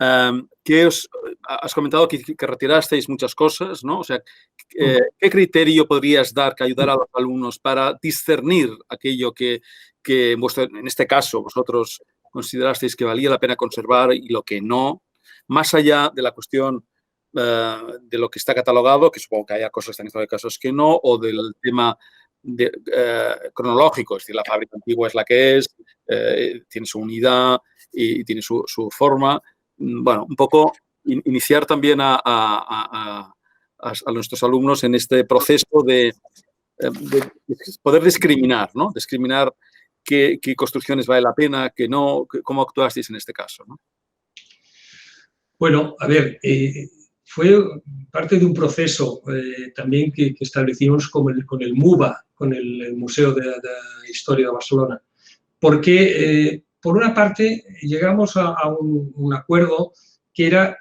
has comentado que retirasteis muchas cosas, ¿no? O sea, ¿qué criterio podrías dar que ayudar a los alumnos para discernir aquello que en este caso vosotros considerasteis que valía la pena conservar y lo que no, más allá de la cuestión de lo que está catalogado, que supongo que haya cosas que están en estado de casos que no, o del tema cronológico, es decir, la fábrica antigua es la que es, tiene su unidad y tiene su forma. Bueno, un poco iniciar también a nuestros alumnos en este proceso de poder discriminar, ¿no? Discriminar qué construcciones vale la pena, qué no, cómo actuasteis en este caso, ¿no? Bueno, a ver, fue parte de un proceso también que establecimos con el MUBA, con el Museo de Historia de Barcelona, porque por una parte llegamos a un acuerdo que era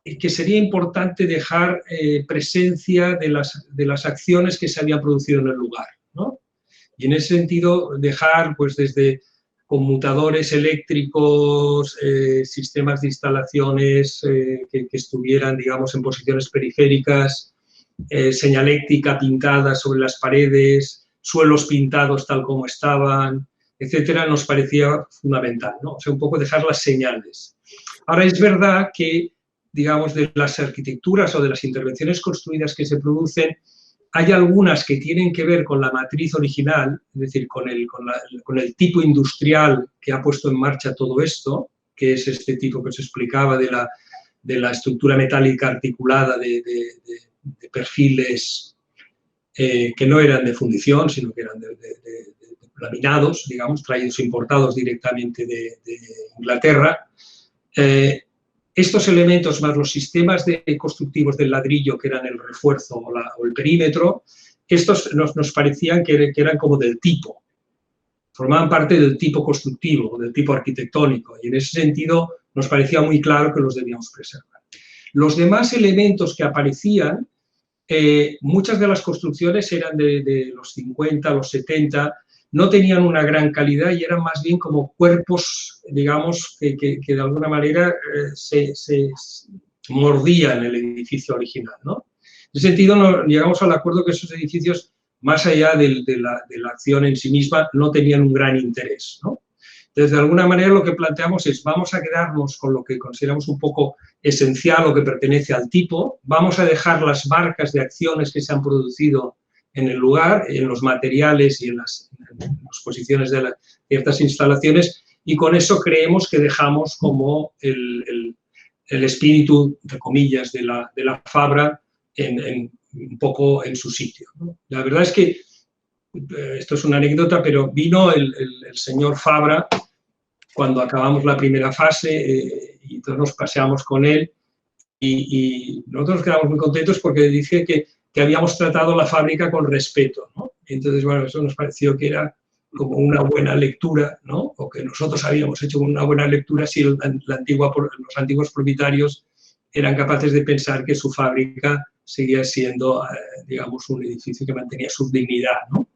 que sería importante dejar presencia de las acciones que se habían producido en el lugar, ¿no? Y en ese sentido dejar pues desde conmutadores eléctricos, sistemas de instalaciones que estuvieran, digamos, en posiciones periféricas, señaléctica pintada sobre las paredes, suelos pintados tal como estaban, etcétera, nos parecía fundamental, ¿no? O sea, un poco dejar las señales. Ahora, es verdad que, digamos, de las arquitecturas o de las intervenciones construidas que se producen, hay algunas que tienen que ver con la matriz original, es decir, con el tipo industrial que ha puesto en marcha todo esto, que es este tipo que os explicaba de la estructura metálica articulada de perfiles que no eran de fundición, sino que eran de laminados, digamos, traídos importados directamente de Inglaterra. Estos elementos más los sistemas constructivos del ladrillo, que eran el refuerzo o el perímetro, estos nos parecían que eran como del tipo, formaban parte del tipo constructivo, del tipo arquitectónico, y en ese sentido nos parecía muy claro que los debíamos preservar. Los demás elementos que aparecían, muchas de las construcciones eran de los 50, los 70, no tenían una gran calidad y eran más bien como cuerpos, digamos, que de alguna manera se mordían el edificio original, ¿no? En ese sentido, llegamos al acuerdo que esos edificios más allá de la acción en sí misma, no tenían un gran interés, ¿no? Entonces, de alguna manera, lo que planteamos es, vamos a quedarnos con lo que consideramos un poco esencial o que pertenece al tipo, vamos a dejar las marcas de acciones que se han producido en el lugar, en los materiales y en las posiciones de ciertas instalaciones, y con eso creemos que dejamos como el espíritu, entre comillas, de la Fabra un poco en su sitio, ¿no? La verdad es que, esto es una anécdota, pero vino el señor Fabra cuando acabamos la primera fase y todos nos paseamos con él y nosotros quedamos muy contentos porque dije que habíamos tratado la fábrica con respeto, ¿no? Entonces, bueno, eso nos pareció que era como una buena lectura, ¿no? O que nosotros habíamos hecho una buena lectura si los antiguos propietarios eran capaces de pensar que su fábrica seguía siendo, digamos, un edificio que mantenía su dignidad, ¿no?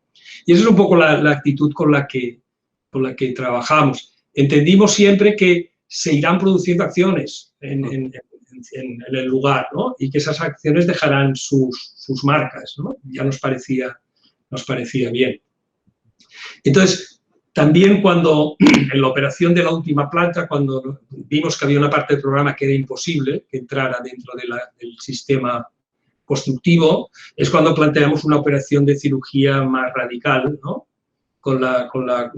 Y esa es un poco la actitud con la que trabajamos. Entendimos siempre que se irán produciendo acciones en el lugar, ¿no? Y que esas acciones dejarán sus marcas, ¿no? Ya nos parecía bien. Entonces, también cuando en la operación de la última planta, cuando vimos que había una parte del programa que era imposible que entrara dentro del sistema constructivo, es cuando planteamos una operación de cirugía más radical, ¿no? Con la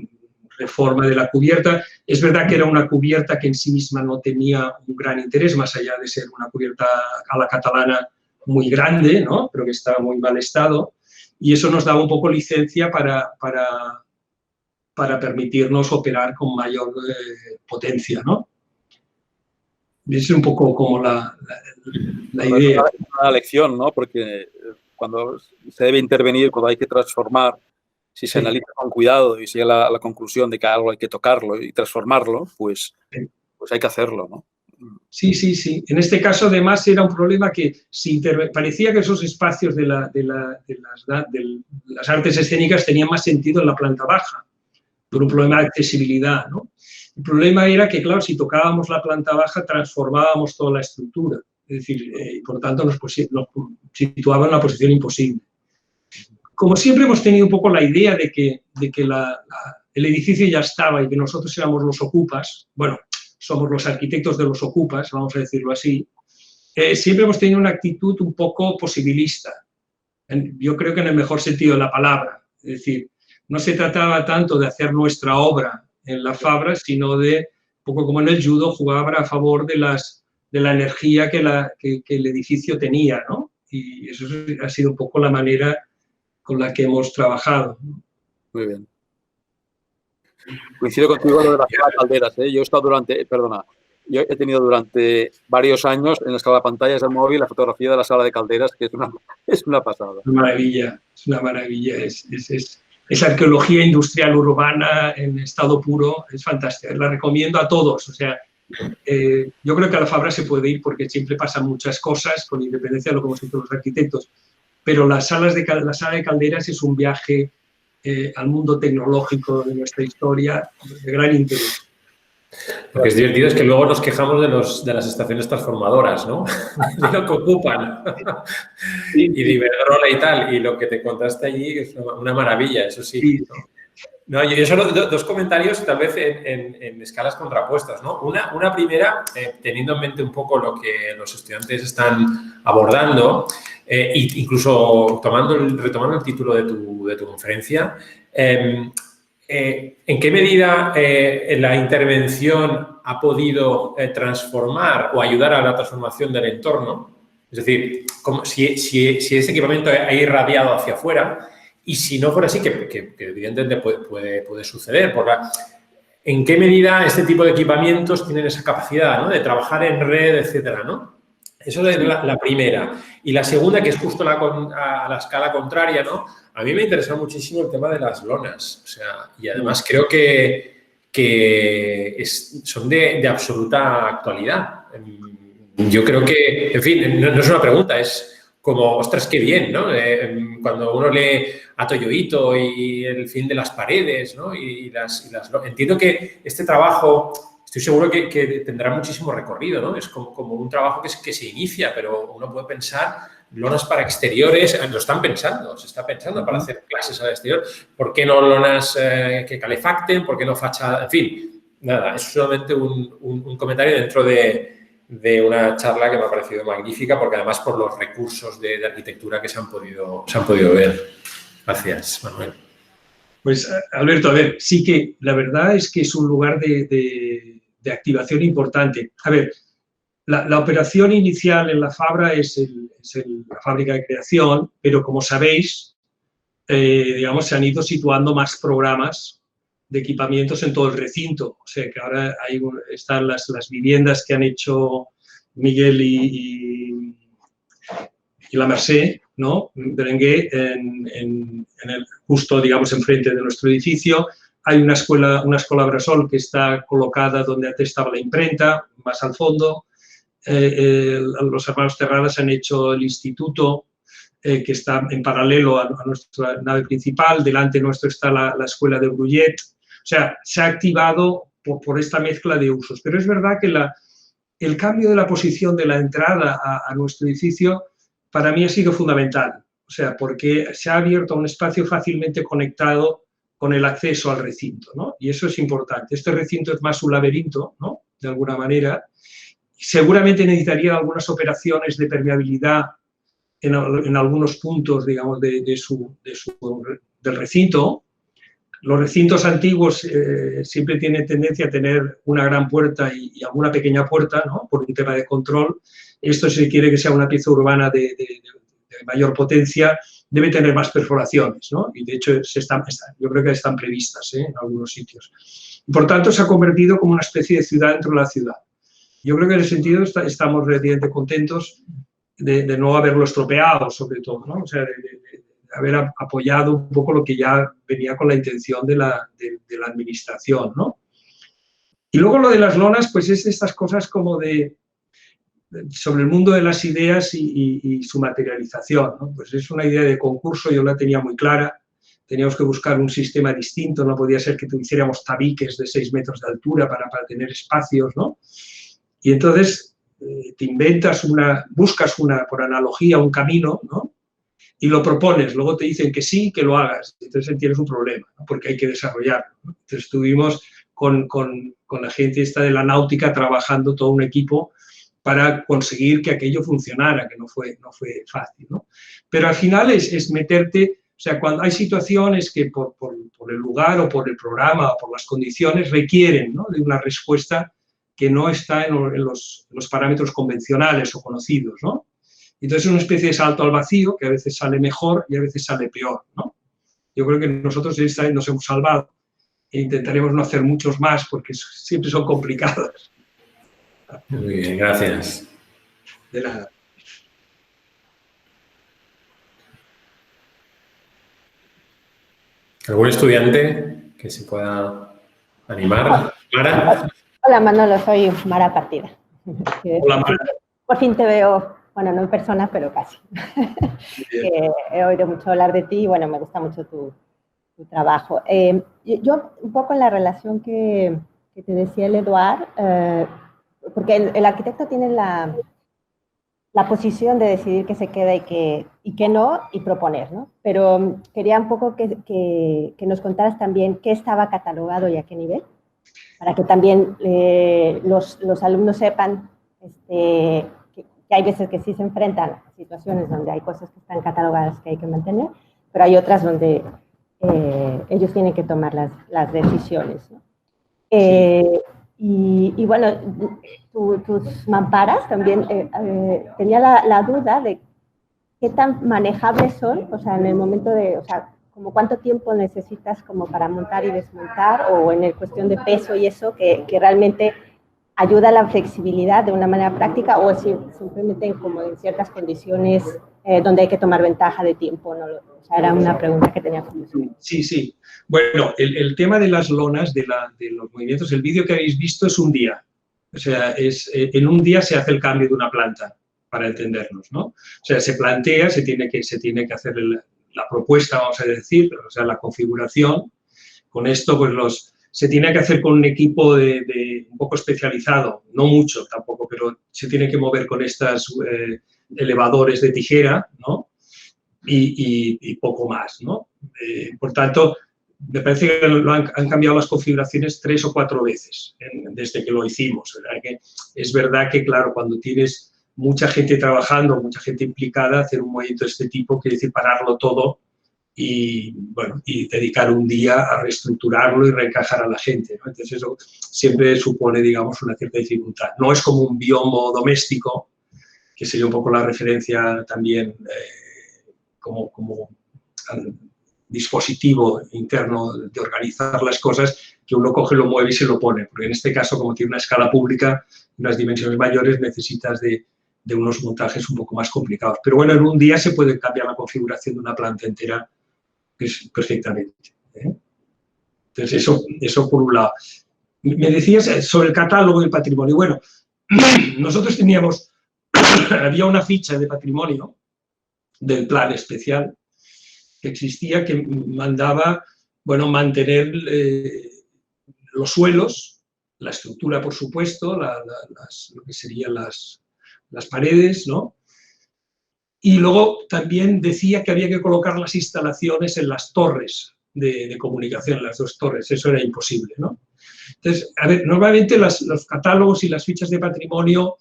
reforma de la cubierta. Es verdad que era una cubierta que en sí misma no tenía un gran interés, más allá de ser una cubierta a la catalana muy grande, ¿no? Pero que estaba muy mal estado, y eso nos daba un poco licencia para permitirnos operar con mayor potencia, ¿no? Es un poco como la idea. Es una lección, ¿no? Porque cuando se debe intervenir, cuando hay que transformar, si se analiza con cuidado y se llega a la conclusión de que algo hay que tocarlo y transformarlo, pues hay que hacerlo, ¿no? Sí, sí, sí. En este caso, además, era un problema que parecía que esos espacios de las artes escénicas tenían más sentido en la planta baja, por un problema de accesibilidad, ¿no? El problema era que, claro, si tocábamos la planta baja, transformábamos toda la estructura. Es decir, por tanto, nos situaba en una posición imposible. Como siempre hemos tenido un poco la idea de que el edificio ya estaba y que nosotros éramos los ocupas, bueno, somos los arquitectos de los ocupas, vamos a decirlo así, siempre hemos tenido una actitud un poco posibilista. Yo creo que en el mejor sentido de la palabra. Es decir, no se trataba tanto de hacer nuestra obra en la Fabra, sino de, un poco como en el judo, jugar a favor de la energía que el edificio tenía, ¿no? Y eso ha sido un poco la manera con la que hemos trabajado. Muy bien. Coincido contigo lo de la sala de calderas, ¿eh? Yo he estado yo he tenido durante varios años en la escala de pantallas del móvil la fotografía de la sala de calderas, que es una pasada. Una maravilla, es una maravilla. Es arqueología industrial urbana en estado puro, es fantástica. La recomiendo a todos. O sea, yo creo que a la Fabra se puede ir porque siempre pasan muchas cosas, con independencia de lo que hemos hecho los arquitectos. Pero la sala de calderas es un viaje al mundo tecnológico de nuestra historia de gran interés. Lo que es divertido es que luego nos quejamos de las estaciones transformadoras, ¿no? De lo que ocupan. Y de Iberdrola y tal. Y lo que te contaste allí es una maravilla, eso sí. No, yo solo dos comentarios, tal vez en escalas contrapuestas, ¿no? Una primera, teniendo en mente un poco lo que los estudiantes están abordando, incluso retomando el título de tu conferencia, ¿en qué medida la intervención ha podido transformar o ayudar a la transformación del entorno? Es decir, si ese equipamiento ha irradiado hacia afuera, y si no fuera así, que evidentemente puede suceder, ¿en qué medida este tipo de equipamientos tienen esa capacidad, ¿no? De trabajar en red, etcétera, ¿no? Eso es la primera. Y la segunda, que es justo a la escala contraria, ¿no? A mí me interesa muchísimo el tema de las lonas. O sea, y además creo que son de absoluta actualidad. Yo creo que, en fin, no es una pregunta, es como, ostras, qué bien, ¿no? Cuando uno lee a Toyo Ito y el fin de las paredes, ¿no? Entiendo que este trabajo, estoy seguro que tendrá muchísimo recorrido, ¿no? Es como un trabajo que se inicia, pero uno puede pensar lonas para exteriores, lo están pensando, se está pensando para hacer clases al exterior. ¿Por qué no lonas que calefacten? ¿Por qué no fachada? En fin, nada, es solamente un comentario dentro de una charla que me ha parecido magnífica, porque además por los recursos de arquitectura que se han podido ver. Gracias, Manuel. Pues, Alberto, a ver, sí que la verdad es que es un lugar de activación importante. A ver, la operación inicial en la Fabra es la fábrica de creación, pero como sabéis, digamos, se han ido situando más programas de equipamientos en todo el recinto. O sea, que ahora están las viviendas que han hecho Miguel y la Mercè, ¿no? Berenguer, justo, digamos, enfrente de nuestro edificio. Hay una escuela Brasol que está colocada donde antes estaba la imprenta, más al fondo. Los hermanos Terradas han hecho el instituto, que está en paralelo a nuestra nave principal. Delante nuestro está la escuela de Brullet. O sea, se ha activado por esta mezcla de usos. Pero es verdad que el cambio de la posición de la entrada a nuestro edificio para mí ha sido fundamental. O sea, porque se ha abierto un espacio fácilmente conectado con el acceso al recinto, ¿no? Y eso es importante. Este recinto es más un laberinto, ¿no? De alguna manera. Seguramente necesitaría algunas operaciones de permeabilidad en algunos puntos, digamos, del recinto. Los recintos antiguos siempre tienen tendencia a tener una gran puerta y alguna pequeña puerta, ¿no? Por un tema de control. Esto, si se quiere que sea una pieza urbana de mayor potencia, debe tener más perforaciones, ¿no? Y de hecho yo creo que están previstas en algunos sitios. Por tanto, se ha convertido como una especie de ciudad dentro de la ciudad. Yo creo que en ese sentido estamos relativamente contentos de no haberlo estropeado, sobre todo, ¿no? O sea, de haber apoyado un poco lo que ya venía con la intención de la administración, ¿no? Y luego lo de las lonas, pues es estas cosas como sobre el mundo de las ideas y su materialización, ¿no? Pues es una idea de concurso, yo la tenía muy clara. Teníamos que buscar un sistema distinto, no podía ser que hiciéramos tabiques de 6 metros de altura para tener espacios, ¿no? Y entonces te inventas buscas por analogía un camino, ¿no? Y lo propones, luego te dicen que sí, que lo hagas. Entonces tienes un problema, ¿no? Porque hay que desarrollarlo, ¿no? Entonces estuvimos con la gente esta de la náutica trabajando todo un equipo para conseguir que aquello funcionara, que no fue fácil, ¿no? Pero al final es meterte, o sea, cuando hay situaciones que por el lugar o por el programa o por las condiciones requieren, ¿no? De una respuesta que no está en los parámetros convencionales o conocidos, ¿no? Entonces es una especie de salto al vacío que a veces sale mejor y a veces sale peor, ¿no? Yo creo que nosotros esta vez nos hemos salvado e intentaremos no hacer muchos más porque siempre son complicados. Muy bien, gracias. De nada. ¿Algún estudiante que se pueda animar? Mara. Hola, Manolo, soy Mara Partida. Hola, Mara. Por fin te veo, bueno, no en persona, pero casi. He oído mucho hablar de ti y, bueno, me gusta mucho tu trabajo. Yo, un poco en la relación que te decía el Eduard, porque el arquitecto tiene la posición de decidir que se queda y que no, y proponer, ¿no? Pero quería un poco que nos contaras también qué estaba catalogado y a qué nivel, para que también los alumnos sepan que hay veces que sí se enfrentan a situaciones donde hay cosas que están catalogadas que hay que mantener, pero hay otras donde ellos tienen que tomar las decisiones, ¿no? Sí. Y bueno, tus mamparas también, tenía la duda de qué tan manejables son, o sea, en el momento o sea, como cuánto tiempo necesitas como para montar y desmontar, o en el cuestión de peso y eso, que realmente ayuda a la flexibilidad de una manera práctica, o si simplemente como en ciertas condiciones donde hay que tomar ventaja de tiempo, ¿no? O sea, era una pregunta que tenía. Sí. Bueno, el tema de las lonas, de los movimientos, el vídeo que habéis visto es un día. O sea, en un día se hace el cambio de una planta, para entendernos, ¿no? O sea, se plantea, se tiene que hacer la propuesta, vamos a decir, o sea, la configuración. Con esto, pues se tiene que hacer con un equipo un poco especializado, no mucho tampoco, pero se tiene que mover con estas elevadores de tijera, ¿no? Y poco más, ¿no? Por tanto, me parece que han cambiado las configuraciones 3 o 4 veces desde que lo hicimos. ¿Verdad? Que es verdad que, claro, cuando tienes mucha gente trabajando, mucha gente implicada, hacer un movimiento de este tipo quiere decir pararlo todo y, bueno, y dedicar un día a reestructurarlo y reencajar a la gente, ¿no? Entonces eso siempre supone, digamos, una cierta dificultad. No es como un biombo doméstico, que sería un poco la referencia también como dispositivo interno de organizar las cosas, que uno coge, lo mueve y se lo pone, porque en este caso, como tiene una escala pública, unas dimensiones mayores, necesitas de unos montajes un poco más complicados. Pero bueno, en un día se puede cambiar la configuración de una planta entera perfectamente, ¿eh? Entonces, eso por un lado. Me decías sobre el catálogo del patrimonio. Bueno, nosotros teníamos, había una ficha de patrimonio del plan especial que existía, que mandaba, bueno, mantener los suelos, la estructura, por supuesto, lo que serían las paredes, ¿no? Y luego también decía que había que colocar las instalaciones en las torres de comunicación, las 2 torres, eso era imposible, ¿no? Entonces, a ver, normalmente los catálogos y las fichas de patrimonio,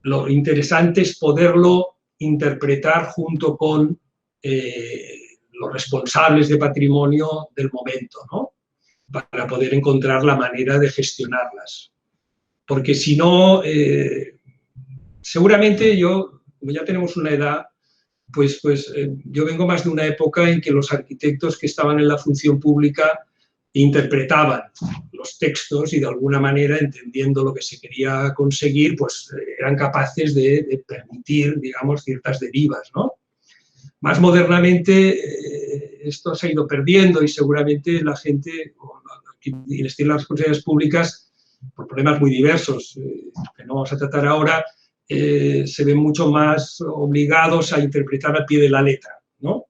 lo interesante es poderlo interpretar junto con los responsables de patrimonio del momento, ¿no? Para poder encontrar la manera de gestionarlas. Porque si no, seguramente como ya tenemos una edad, pues yo vengo más de una época en que los arquitectos que estaban en la función pública interpretaban los textos y de alguna manera, entendiendo lo que se quería conseguir, pues eran capaces de permitir, digamos, ciertas derivas, ¿no? Más modernamente esto se ha ido perdiendo y seguramente la gente, quienes tienen las responsabilidades públicas, por problemas muy diversos que no vamos a tratar ahora, se ven mucho más obligados a interpretar al pie de la letra, ¿no?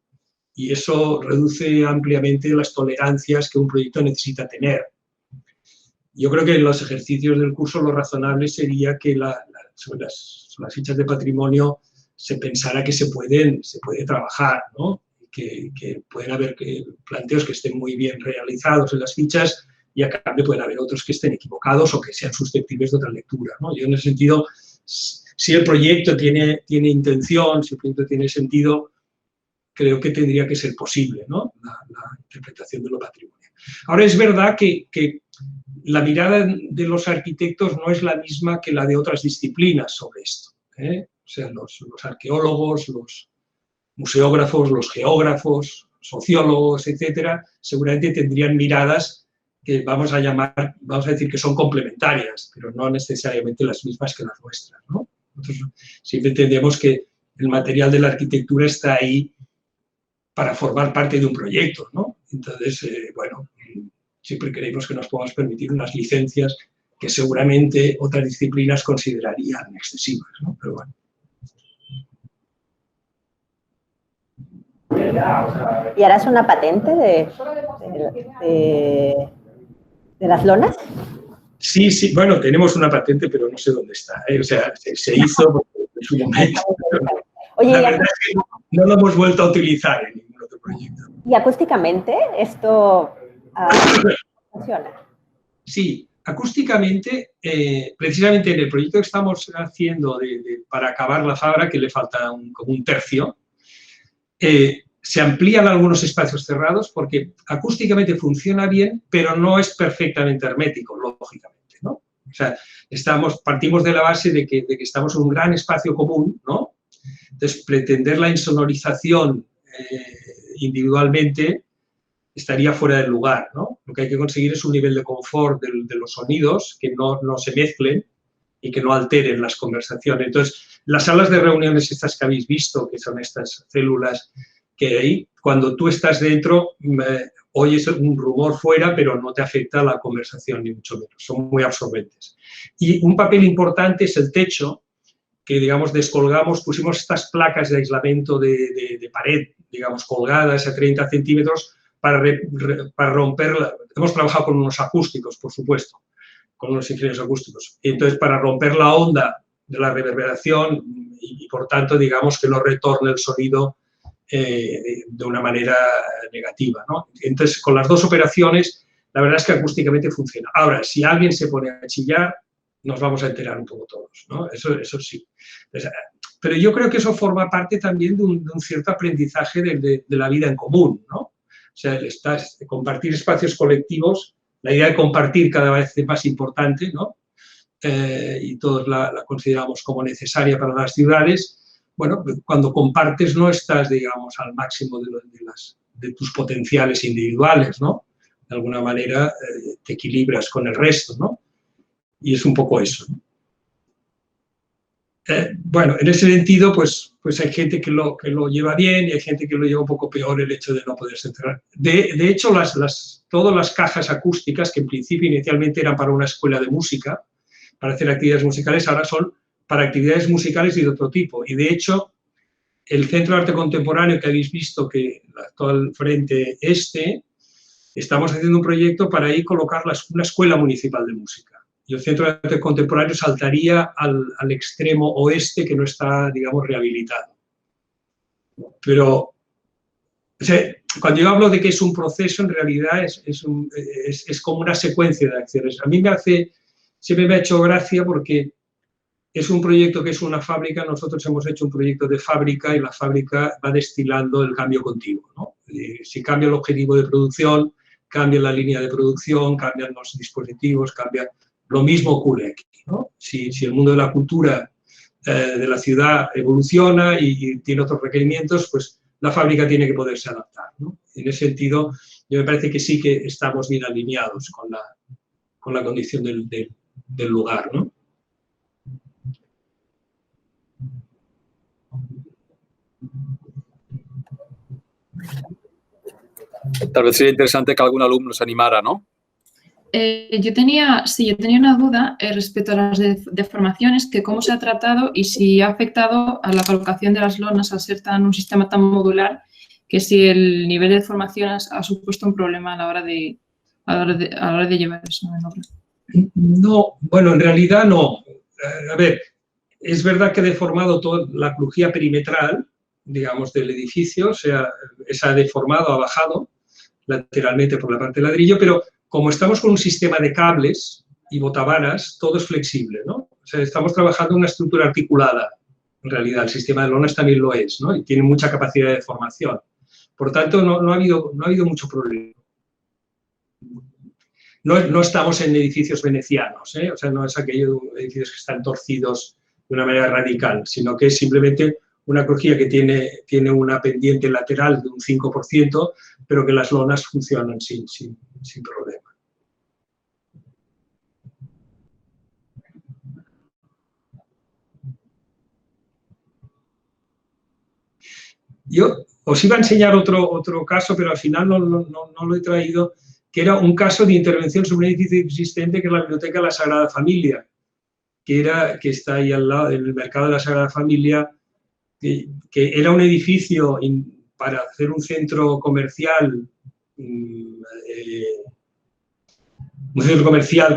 Y eso reduce ampliamente las tolerancias que un proyecto necesita tener. Yo creo que en los ejercicios del curso lo razonable sería que sobre las fichas de patrimonio se pensara que se puede trabajar, ¿no? Que pueden haber planteos que estén muy bien realizados en las fichas y a cambio pueden haber otros que estén equivocados o que sean susceptibles de otra lectura, ¿no? Yo en ese sentido, si el proyecto tiene intención, si el proyecto tiene sentido, creo que tendría que ser posible, ¿no? La interpretación de lo patrimonio. Ahora es verdad que la mirada de los arquitectos no es la misma que la de otras disciplinas sobre esto, ¿eh? O sea, los arqueólogos, los museógrafos, los geógrafos, sociólogos, etcétera, seguramente tendrían miradas que vamos a decir que son complementarias, pero no necesariamente las mismas que las nuestras, ¿no? Nosotros siempre entendemos que el material de la arquitectura está ahí para formar parte de un proyecto, ¿no? Entonces, bueno, siempre creemos que nos podemos permitir unas licencias que seguramente otras disciplinas considerarían excesivas, ¿no? Pero bueno. ¿Y harás una patente de las lonas? Sí, bueno, tenemos una patente, pero no sé dónde está, ¿eh? O sea, se hizo en su momento. Oye, la verdad es que no lo hemos vuelto a utilizar en ningún otro proyecto. ¿Y acústicamente esto funciona? Sí, acústicamente, precisamente en el proyecto que estamos haciendo para acabar la fabra, que le falta como un tercio, se amplían algunos espacios cerrados porque acústicamente funciona bien, pero no es perfectamente hermético, lógicamente, ¿no? O sea, partimos de la base de que estamos en un gran espacio común, ¿no? Entonces, pretender la insonorización individualmente estaría fuera del lugar, ¿no? Lo que hay que conseguir es un nivel de confort de los sonidos que no se mezclen y que no alteren las conversaciones. Entonces, las salas de reuniones estas que habéis visto, que son estas células que hay, cuando tú estás dentro, oyes un rumor fuera, pero no te afecta la conversación, ni mucho menos. Son muy absorbentes. Y un papel importante es el techo, que, digamos, descolgamos, pusimos estas placas de aislamiento de pared, digamos, colgadas a 30 centímetros para romperla. Hemos trabajado con unos acústicos, por supuesto, con unos ingenieros acústicos. Y entonces, para romper la onda la reverberación y, por tanto, digamos que no retorne el sonido de una manera negativa, ¿no? Entonces, con las dos operaciones, la verdad es que acústicamente funciona. Ahora, si alguien se pone a chillar, nos vamos a enterar un poco todos, ¿no? Eso sí. Pero yo creo que eso forma parte también de un cierto aprendizaje de la vida en común, ¿no? O sea, compartir espacios colectivos, la idea de compartir cada vez es más importante, ¿no? Y todos la consideramos como necesaria para las ciudades. Bueno, cuando compartes no estás, digamos, al máximo de tus potenciales individuales, ¿no? De alguna manera te equilibras con el resto, ¿no? Y es un poco eso, ¿no? Bueno, en ese sentido, pues hay gente que lo lleva bien y hay gente que lo lleva un poco peor el hecho de no poderse entrar. De hecho, todas las cajas acústicas, que en principio inicialmente eran para una escuela de música, para hacer actividades musicales, ahora son para actividades musicales y de otro tipo. Y de hecho, el Centro de Arte Contemporáneo que habéis visto, que todo el frente estamos haciendo un proyecto para ahí colocar una escuela municipal de música. Y el Centro de Arte Contemporáneo saltaría al extremo oeste, que no está, digamos, rehabilitado. Pero, o sea, cuando yo hablo de que es un proceso, en realidad es como una secuencia de acciones. A mí siempre me ha hecho gracia porque es un proyecto que es una fábrica. Nosotros hemos hecho un proyecto de fábrica y la fábrica va destilando el cambio continuo, ¿no? Si cambia el objetivo de producción, cambia la línea de producción, cambian los dispositivos, cambia... Lo mismo ocurre aquí, ¿no? Si el mundo de la cultura de la ciudad evoluciona y tiene otros requerimientos, pues la fábrica tiene que poderse adaptar, ¿no? En ese sentido, yo me parece que sí que estamos bien alineados con la condición del lugar, ¿no? Tal vez sería interesante que algún alumno se animara, ¿no? Yo tenía una duda respecto a las deformaciones, que cómo se ha tratado y si ha afectado a la colocación de las lonas al ser un sistema tan modular, que si el nivel de deformación ha supuesto un problema a la hora de llevar eso en obra. No, bueno, en realidad no. A ver, es verdad que ha deformado toda la crujía perimetral, digamos, del edificio, o sea, se ha deformado, ha bajado lateralmente por la parte de ladrillo, pero como estamos con un sistema de cables y botavaras, todo es flexible, ¿no? O sea, estamos trabajando en una estructura articulada, en realidad. El sistema de lonas también lo es, ¿no? Y tiene mucha capacidad de deformación. Por tanto, no ha habido mucho problema. No estamos en edificios venecianos, ¿eh? O sea, no es aquello de edificios que están torcidos de una manera radical, sino que es simplemente una crujía que tiene una pendiente lateral de un 5%, pero que las lonas funcionan sin problema. Yo os iba a enseñar otro caso, pero al final no lo he traído, que era un caso de intervención sobre un edificio existente, que es la Biblioteca de la Sagrada Familia, que está ahí al lado, en el Mercado de la Sagrada Familia, que era un edificio para hacer un centro comercial,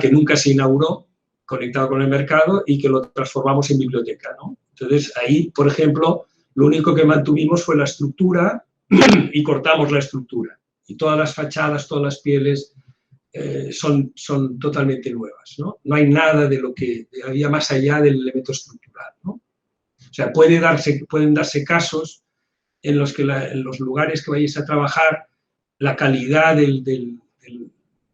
que nunca se inauguró, conectado con el mercado, y que lo transformamos en biblioteca, ¿no? Entonces, ahí, por ejemplo, lo único que mantuvimos fue la estructura y cortamos la estructura. Y todas las fachadas, todas las pieles son totalmente nuevas, ¿no? No hay nada de lo que había más allá del elemento estructural, ¿no? O sea, pueden darse casos en los que en los lugares que vayáis a trabajar, la calidad del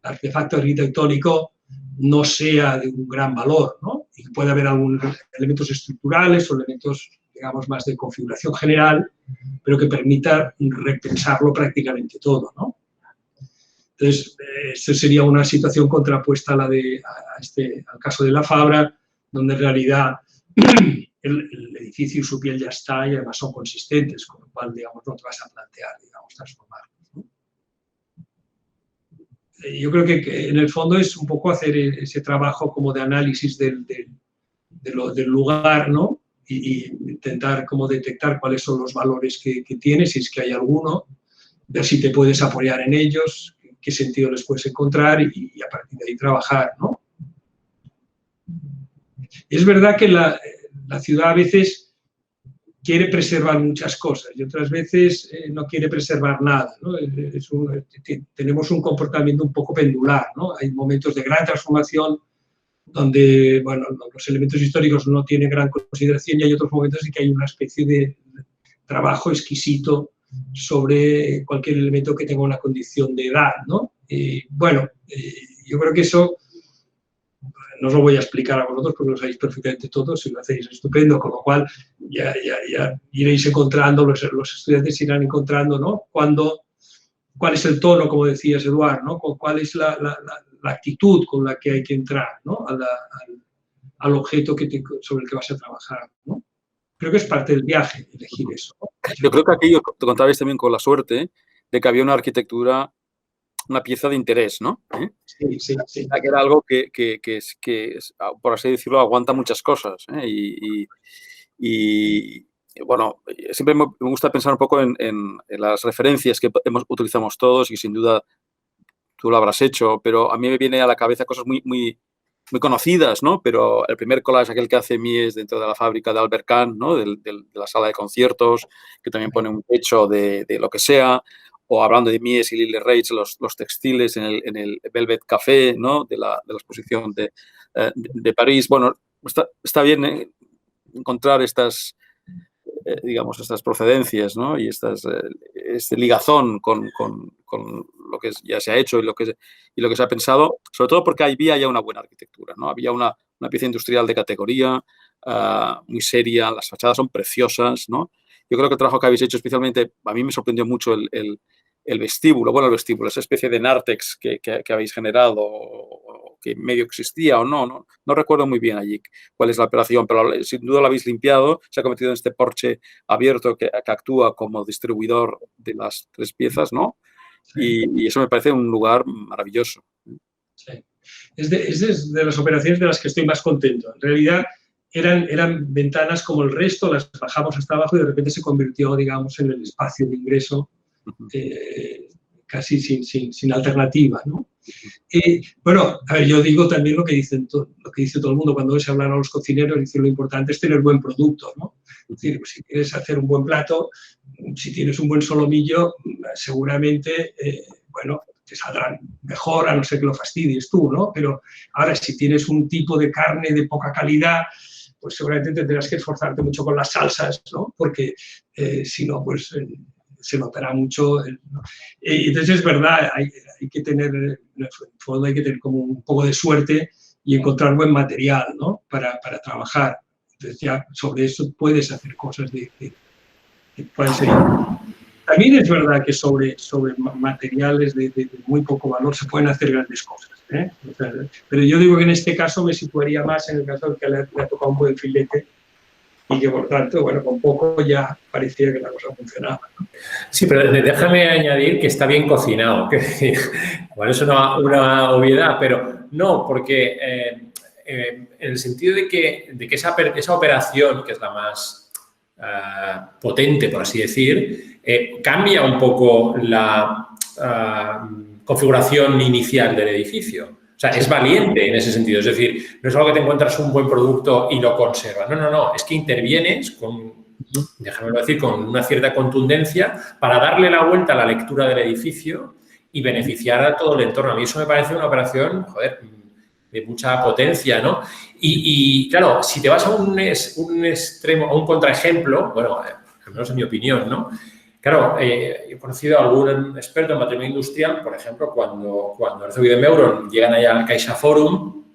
artefacto arquitectónico no sea de un gran valor, ¿no? Y puede haber algunos elementos estructurales o elementos, digamos, más de configuración general, pero que permita repensarlo prácticamente todo, ¿no? Entonces, esto sería una situación contrapuesta a la al caso de la Fabra, donde en realidad el edificio y su piel ya está y además son consistentes, con lo cual, digamos, no te vas a plantear, digamos, transformarlos, ¿no? Yo creo que en el fondo es un poco hacer ese trabajo como de análisis del lugar, ¿no? Y intentar como detectar cuáles son los valores que tienes, si es que hay alguno, ver si te puedes apoyar en ellos, qué sentido les puedes encontrar y a partir de ahí trabajar, ¿no? Es verdad que la ciudad a veces quiere preservar muchas cosas y otras veces no quiere preservar nada, ¿no? Tenemos un comportamiento un poco pendular, ¿no? Hay momentos de gran transformación donde, bueno, los elementos históricos no tienen gran consideración y hay otros momentos en que hay una especie de trabajo exquisito sobre cualquier elemento que tenga una condición de edad, ¿no? Bueno, yo creo que eso no os lo voy a explicar a vosotros porque lo sabéis perfectamente todos y lo hacéis estupendo, con lo cual ya iréis encontrando, los estudiantes irán encontrando, ¿no? Cuál es el tono, como decías, Eduard, ¿no? Cuál es la actitud con la que hay que entrar, ¿no? Al objeto sobre el que vas a trabajar, ¿no? Creo que es parte del viaje elegir eso, ¿no? Yo creo que aquello te contabais también con la suerte de que había una arquitectura, una pieza de interés, ¿no? Sí. Que era algo que, por así decirlo, aguanta muchas cosas. Y bueno, siempre me gusta pensar un poco en las referencias que utilizamos todos y sin duda tú lo habrás hecho, pero a mí me viene a la cabeza cosas muy conocidas, ¿no? Pero el primer collage, aquel que hace Mies dentro de la fábrica de Albert Kahn, ¿no? De la sala de conciertos, que también pone un techo de lo que sea, o hablando de Mies y Lily Reich, los textiles en el Velvet Café, ¿no? de la exposición de París. Bueno, está bien encontrar estas, digamos, estas procedencias, ¿no? Y este ligazón con lo que ya se ha hecho y lo que se ha pensado, sobre todo porque había ya una buena arquitectura, ¿no? Había una pieza industrial de categoría, muy seria, las fachadas son preciosas, ¿no? Yo creo que el trabajo que habéis hecho especialmente, a mí me sorprendió mucho el vestíbulo, bueno, el vestíbulo, esa especie de nártex que habéis generado, o que medio existía o no recuerdo muy bien allí cuál es la operación, pero sin duda lo habéis limpiado, se ha convertido en este porche abierto que actúa como distribuidor de las tres piezas, ¿no? Sí. Y eso me parece un lugar maravilloso. Sí. Es de las operaciones de las que estoy más contento. En realidad eran ventanas como el resto, las bajamos hasta abajo y de repente se convirtió, digamos, en el espacio de ingreso casi sin alternativa, ¿no? Bueno, a ver, yo digo también lo que dice todo el mundo cuando se hablan a los cocineros, dice lo importante es tener buen producto, ¿no? Es decir, pues, si quieres hacer un buen plato, si tienes un buen solomillo, seguramente, bueno, te saldrán mejor, a no ser que lo fastidies tú, ¿no? Pero ahora, si tienes un tipo de carne de poca calidad, pues seguramente tendrás que esforzarte mucho con las salsas, ¿no? Porque si no, pues se notará mucho, ¿no? Entonces es verdad, hay que tener, en el fondo hay que tener como un poco de suerte y encontrar buen material, ¿no? Para trabajar. Entonces ya sobre eso puedes hacer cosas que pueden ser. También es verdad que sobre materiales de muy poco valor se pueden hacer grandes cosas, ¿eh? O sea, pero yo digo que en este caso me situaría más en el caso de que le ha tocado un buen filete y que, por tanto, bueno, con poco ya parecía que la cosa funcionaba, ¿no? Sí, pero déjame añadir que está bien cocinado. Que, bueno, es una obviedad, pero no, porque en el sentido de que esa operación, que es la más potente, por así decir, cambia un poco la configuración inicial del edificio. O sea, es valiente en ese sentido. Es decir, no es algo que te encuentras un buen producto y lo conservas. No. Es que intervienes déjamelo decir, con una cierta contundencia para darle la vuelta a la lectura del edificio y beneficiar a todo el entorno. A mí eso me parece una operación, joder, de mucha potencia, ¿no? Y claro, si te vas a un extremo, a un contraejemplo, bueno, al menos en mi opinión, ¿no? Claro, he conocido a algún experto en patrimonio industrial, por ejemplo, cuando Herzog y Meuron llegan allá al Caixa Forum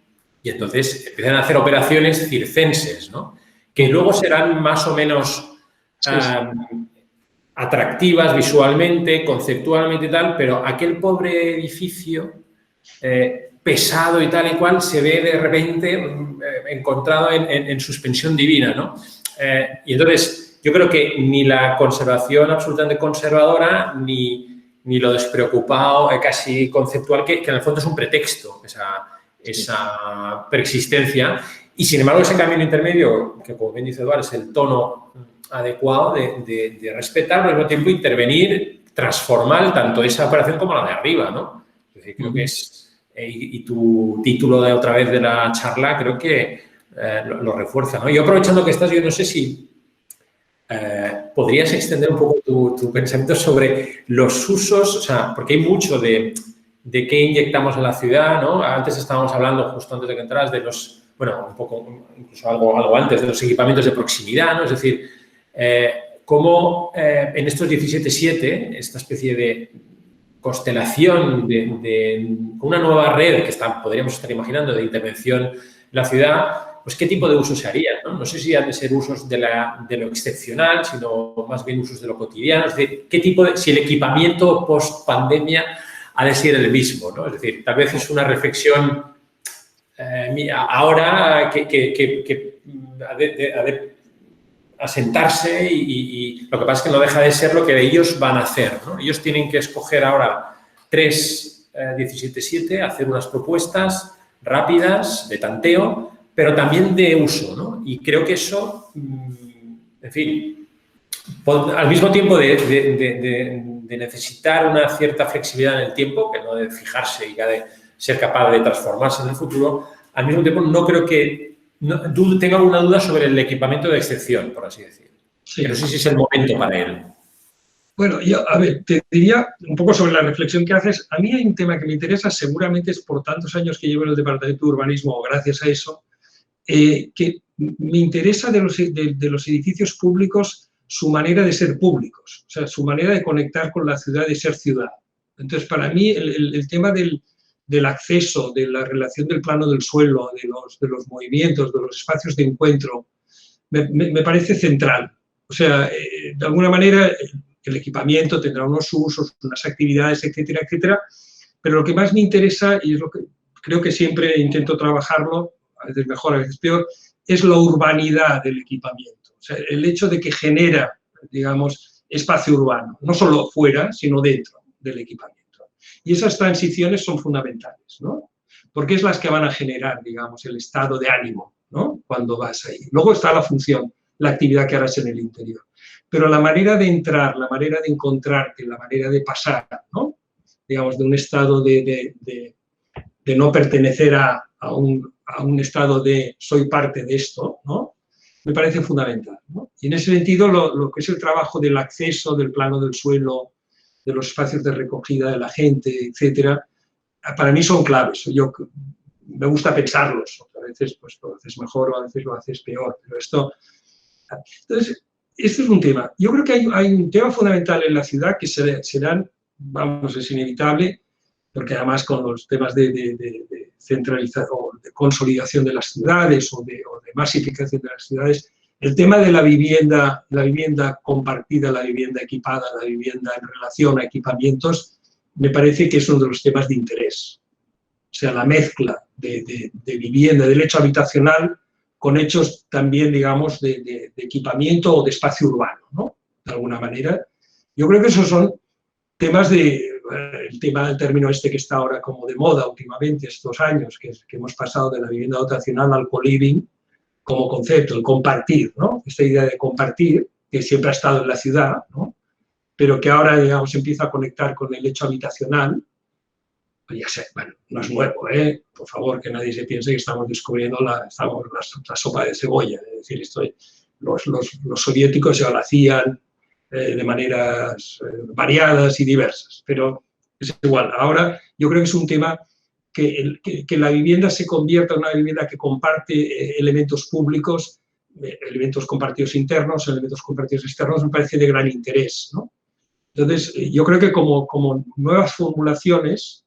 y entonces empiezan a hacer operaciones circenses, ¿no? Que luego serán más o menos atractivas visualmente, conceptualmente y tal, pero aquel pobre edificio pesado y tal y cual se ve de repente encontrado en suspensión divina, ¿no? Y entonces yo creo que ni la conservación absolutamente conservadora ni lo despreocupado casi conceptual, que en el fondo es un pretexto, esa preexistencia. Y sin embargo ese camino intermedio, que como bien dice Eduard, es el tono adecuado de respetar, pero al mismo tiempo intervenir, transformar tanto esa operación como la de arriba, ¿no? Es decir, creo que es, y tu título de otra vez de la charla, creo que lo refuerza, ¿no? Yo aprovechando que estás, yo no sé si podrías extender un poco tu pensamiento sobre los usos, o sea, porque hay mucho de qué inyectamos en la ciudad, ¿no? Antes estábamos hablando, justo antes de que entras, de los, bueno, un poco, incluso algo antes, de los equipamientos de proximidad, ¿no? Es decir, cómo en estos 17.7, esta especie de constelación de una nueva red que podríamos estar imaginando de intervención en la ciudad, pues qué tipo de usos se harían, ¿no? No sé si han de ser usos de lo excepcional, sino más bien usos de lo cotidiano, es decir, qué tipo si el equipamiento post-pandemia ha de ser el mismo, ¿no? Es decir, tal vez es una reflexión ahora que ha de asentarse y lo que pasa es que no deja de ser lo que ellos van a hacer, ¿no? Ellos tienen que escoger ahora 17.7, hacer unas propuestas rápidas, de tanteo, pero también de uso, ¿no? Y creo que eso, en fin, al mismo tiempo de necesitar una cierta flexibilidad en el tiempo, que no de fijarse y que ha de ser capaz de transformarse en el futuro, al mismo tiempo no creo que tengo alguna duda sobre el equipamiento de excepción, por así decir. Sí. Que no sé si es el momento para él. Bueno, yo, a ver, te diría un poco sobre la reflexión que haces. A mí hay un tema que me interesa, seguramente es por tantos años que llevo en el Departamento de Urbanismo, o gracias a eso, que me interesa de los edificios públicos su manera de ser públicos, o sea, su manera de conectar con la ciudad, de ser ciudad. Entonces, para mí, el tema del acceso, de la relación del plano del suelo, de los movimientos, de los espacios de encuentro, me parece central. O sea, de alguna manera, el equipamiento tendrá unos usos, unas actividades, etcétera, etcétera, pero lo que más me interesa, y es lo que creo que siempre intento trabajarlo, a veces mejor, a veces peor, es la urbanidad del equipamiento. O sea, el hecho de que genera, digamos, espacio urbano, no solo fuera, sino dentro del equipamiento. Y esas transiciones son fundamentales, ¿no? Porque es las que van a generar, digamos, el estado de ánimo, ¿no? Cuando vas ahí. Luego está la función, la actividad que harás en el interior. Pero la manera de entrar, la manera de encontrarte, la manera de pasar, ¿no? Digamos, de un estado de no pertenecer a un estado de soy parte de esto, ¿no? Me parece fundamental, ¿no? Y en ese sentido, lo que es el trabajo del acceso, del plano del suelo, de los espacios de recogida de la gente, etcétera, para mí son claves. Me gusta pensarlos. A veces pues, lo haces mejor o a veces lo haces peor, pero esto... Entonces, este es un tema. Yo creo que hay un tema fundamental en la ciudad que serán, vamos, es inevitable, porque además con los temas de centralización o de consolidación de las ciudades o de masificación de las ciudades, el tema de la vivienda compartida, la vivienda equipada, la vivienda en relación a equipamientos, me parece que es uno de los temas de interés. O sea, la mezcla de vivienda, del hecho habitacional, con hechos también, digamos, de equipamiento o de espacio urbano, ¿no? De alguna manera. Yo creo que esos son temas el tema del término este que está ahora como de moda últimamente, estos años, que hemos pasado de la vivienda dotacional al co-living como concepto, el compartir, ¿no? Esta idea de compartir, que siempre ha estado en la ciudad, ¿no? Pero que ahora, digamos, empieza a conectar con el hecho habitacional. Pues ya sé, bueno, no es nuevo, ¿eh? Por favor, que nadie se piense que estamos descubriendo la sopa de cebolla. Es decir, los soviéticos ya lo hacían de maneras variadas y diversas, pero es igual. Ahora yo creo que es un tema que la vivienda se convierta en una vivienda que comparte elementos públicos, elementos compartidos internos, elementos compartidos externos, me parece de gran interés, ¿no? Entonces, yo creo que como nuevas formulaciones,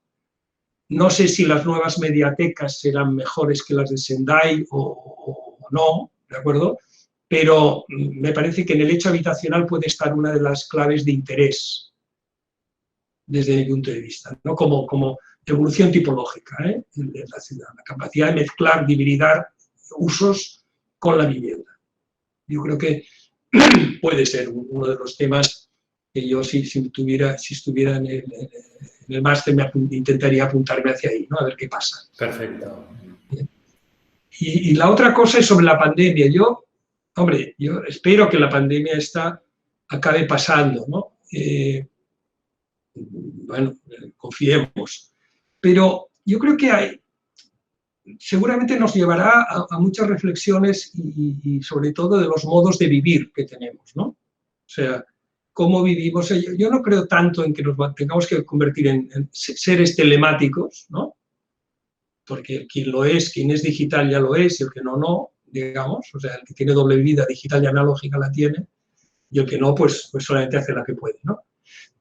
no sé si las nuevas mediatecas serán mejores que las de Sendai o no, ¿de acuerdo? Pero me parece que en el hecho habitacional puede estar una de las claves de interés, desde mi punto de vista, ¿no? Como evolución tipológica, ¿eh? En la ciudad, la capacidad de mezclar, de hibridar usos con la vivienda. Yo creo que puede ser uno de los temas que yo, si estuviera en el máster, intentaría apuntarme hacia ahí, ¿no? A ver qué pasa. Perfecto. Y la otra cosa es sobre la pandemia. Yo espero que la pandemia esta acabe pasando, ¿no? Bueno, confiemos. Pero yo creo que seguramente nos llevará a muchas reflexiones y sobre todo de los modos de vivir que tenemos, ¿no? O sea, cómo vivimos. Yo no creo tanto en que nos tengamos que convertir en seres telemáticos, ¿no? Porque quien es digital ya lo es, y el que no, digamos. O sea, el que tiene doble vida digital y analógica la tiene, y el que no, pues solamente hace la que puede, ¿no?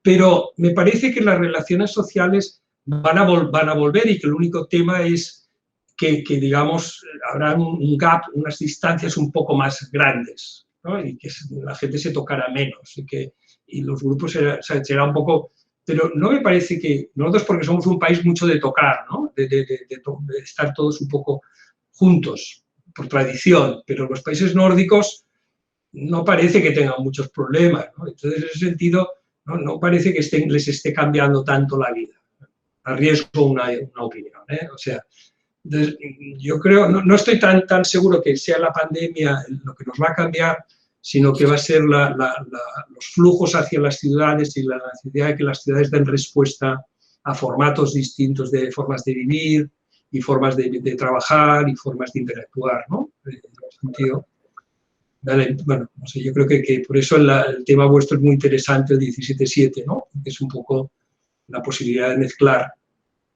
Pero me parece que las relaciones sociales van a volver y que el único tema es que digamos, habrá un gap, unas distancias un poco más grandes, ¿no? Y que la gente se tocará menos y los grupos será un poco... Pero no me parece que... Nosotros, porque somos un país mucho de tocar, ¿no? De estar todos un poco juntos, por tradición, pero los países nórdicos no parece que tengan muchos problemas, ¿no? Entonces, en ese sentido, no parece que les esté cambiando tanto la vida. Arriesgo una opinión, ¿eh? O sea, entonces, yo creo, no estoy tan seguro que sea la pandemia lo que nos va a cambiar, sino que va a ser los flujos hacia las ciudades y la necesidad de que las ciudades den respuesta a formatos distintos de formas de vivir y formas de trabajar y formas de interactuar, ¿no? En ese sentido, vale, bueno, no sé, yo creo que por eso el tema vuestro es muy interesante, el 17-7, ¿no? Es un poco la posibilidad de mezclar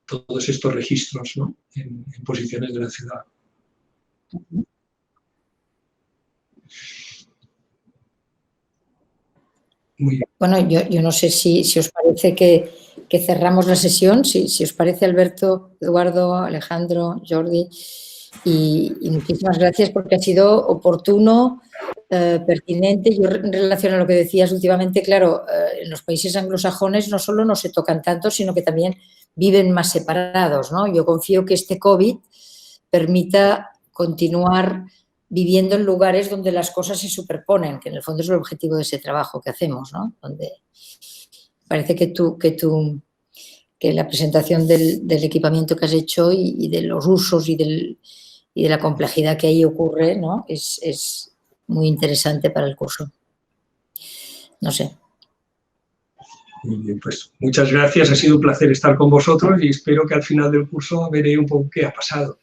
todos estos registros, ¿no? en posiciones de la ciudad. Muy bien. Bueno, yo no sé si os parece que cerramos la sesión, si os parece, Alberto, Eduardo, Alejandro, Jordi, y muchísimas gracias porque ha sido oportuno, pertinente. Yo, en relación a lo que decías últimamente, claro, en los países anglosajones no solo no se tocan tanto, sino que también viven más separados, ¿no? Yo confío que este COVID permita continuar viviendo en lugares donde las cosas se superponen, que en el fondo es el objetivo de ese trabajo que hacemos, ¿no? Donde parece que la presentación del equipamiento que has hecho y de los usos y de la complejidad que ahí ocurre, ¿no? Es muy interesante para el curso. No sé. Muy bien, pues muchas gracias, ha sido un placer estar con vosotros y espero que al final del curso veré un poco qué ha pasado.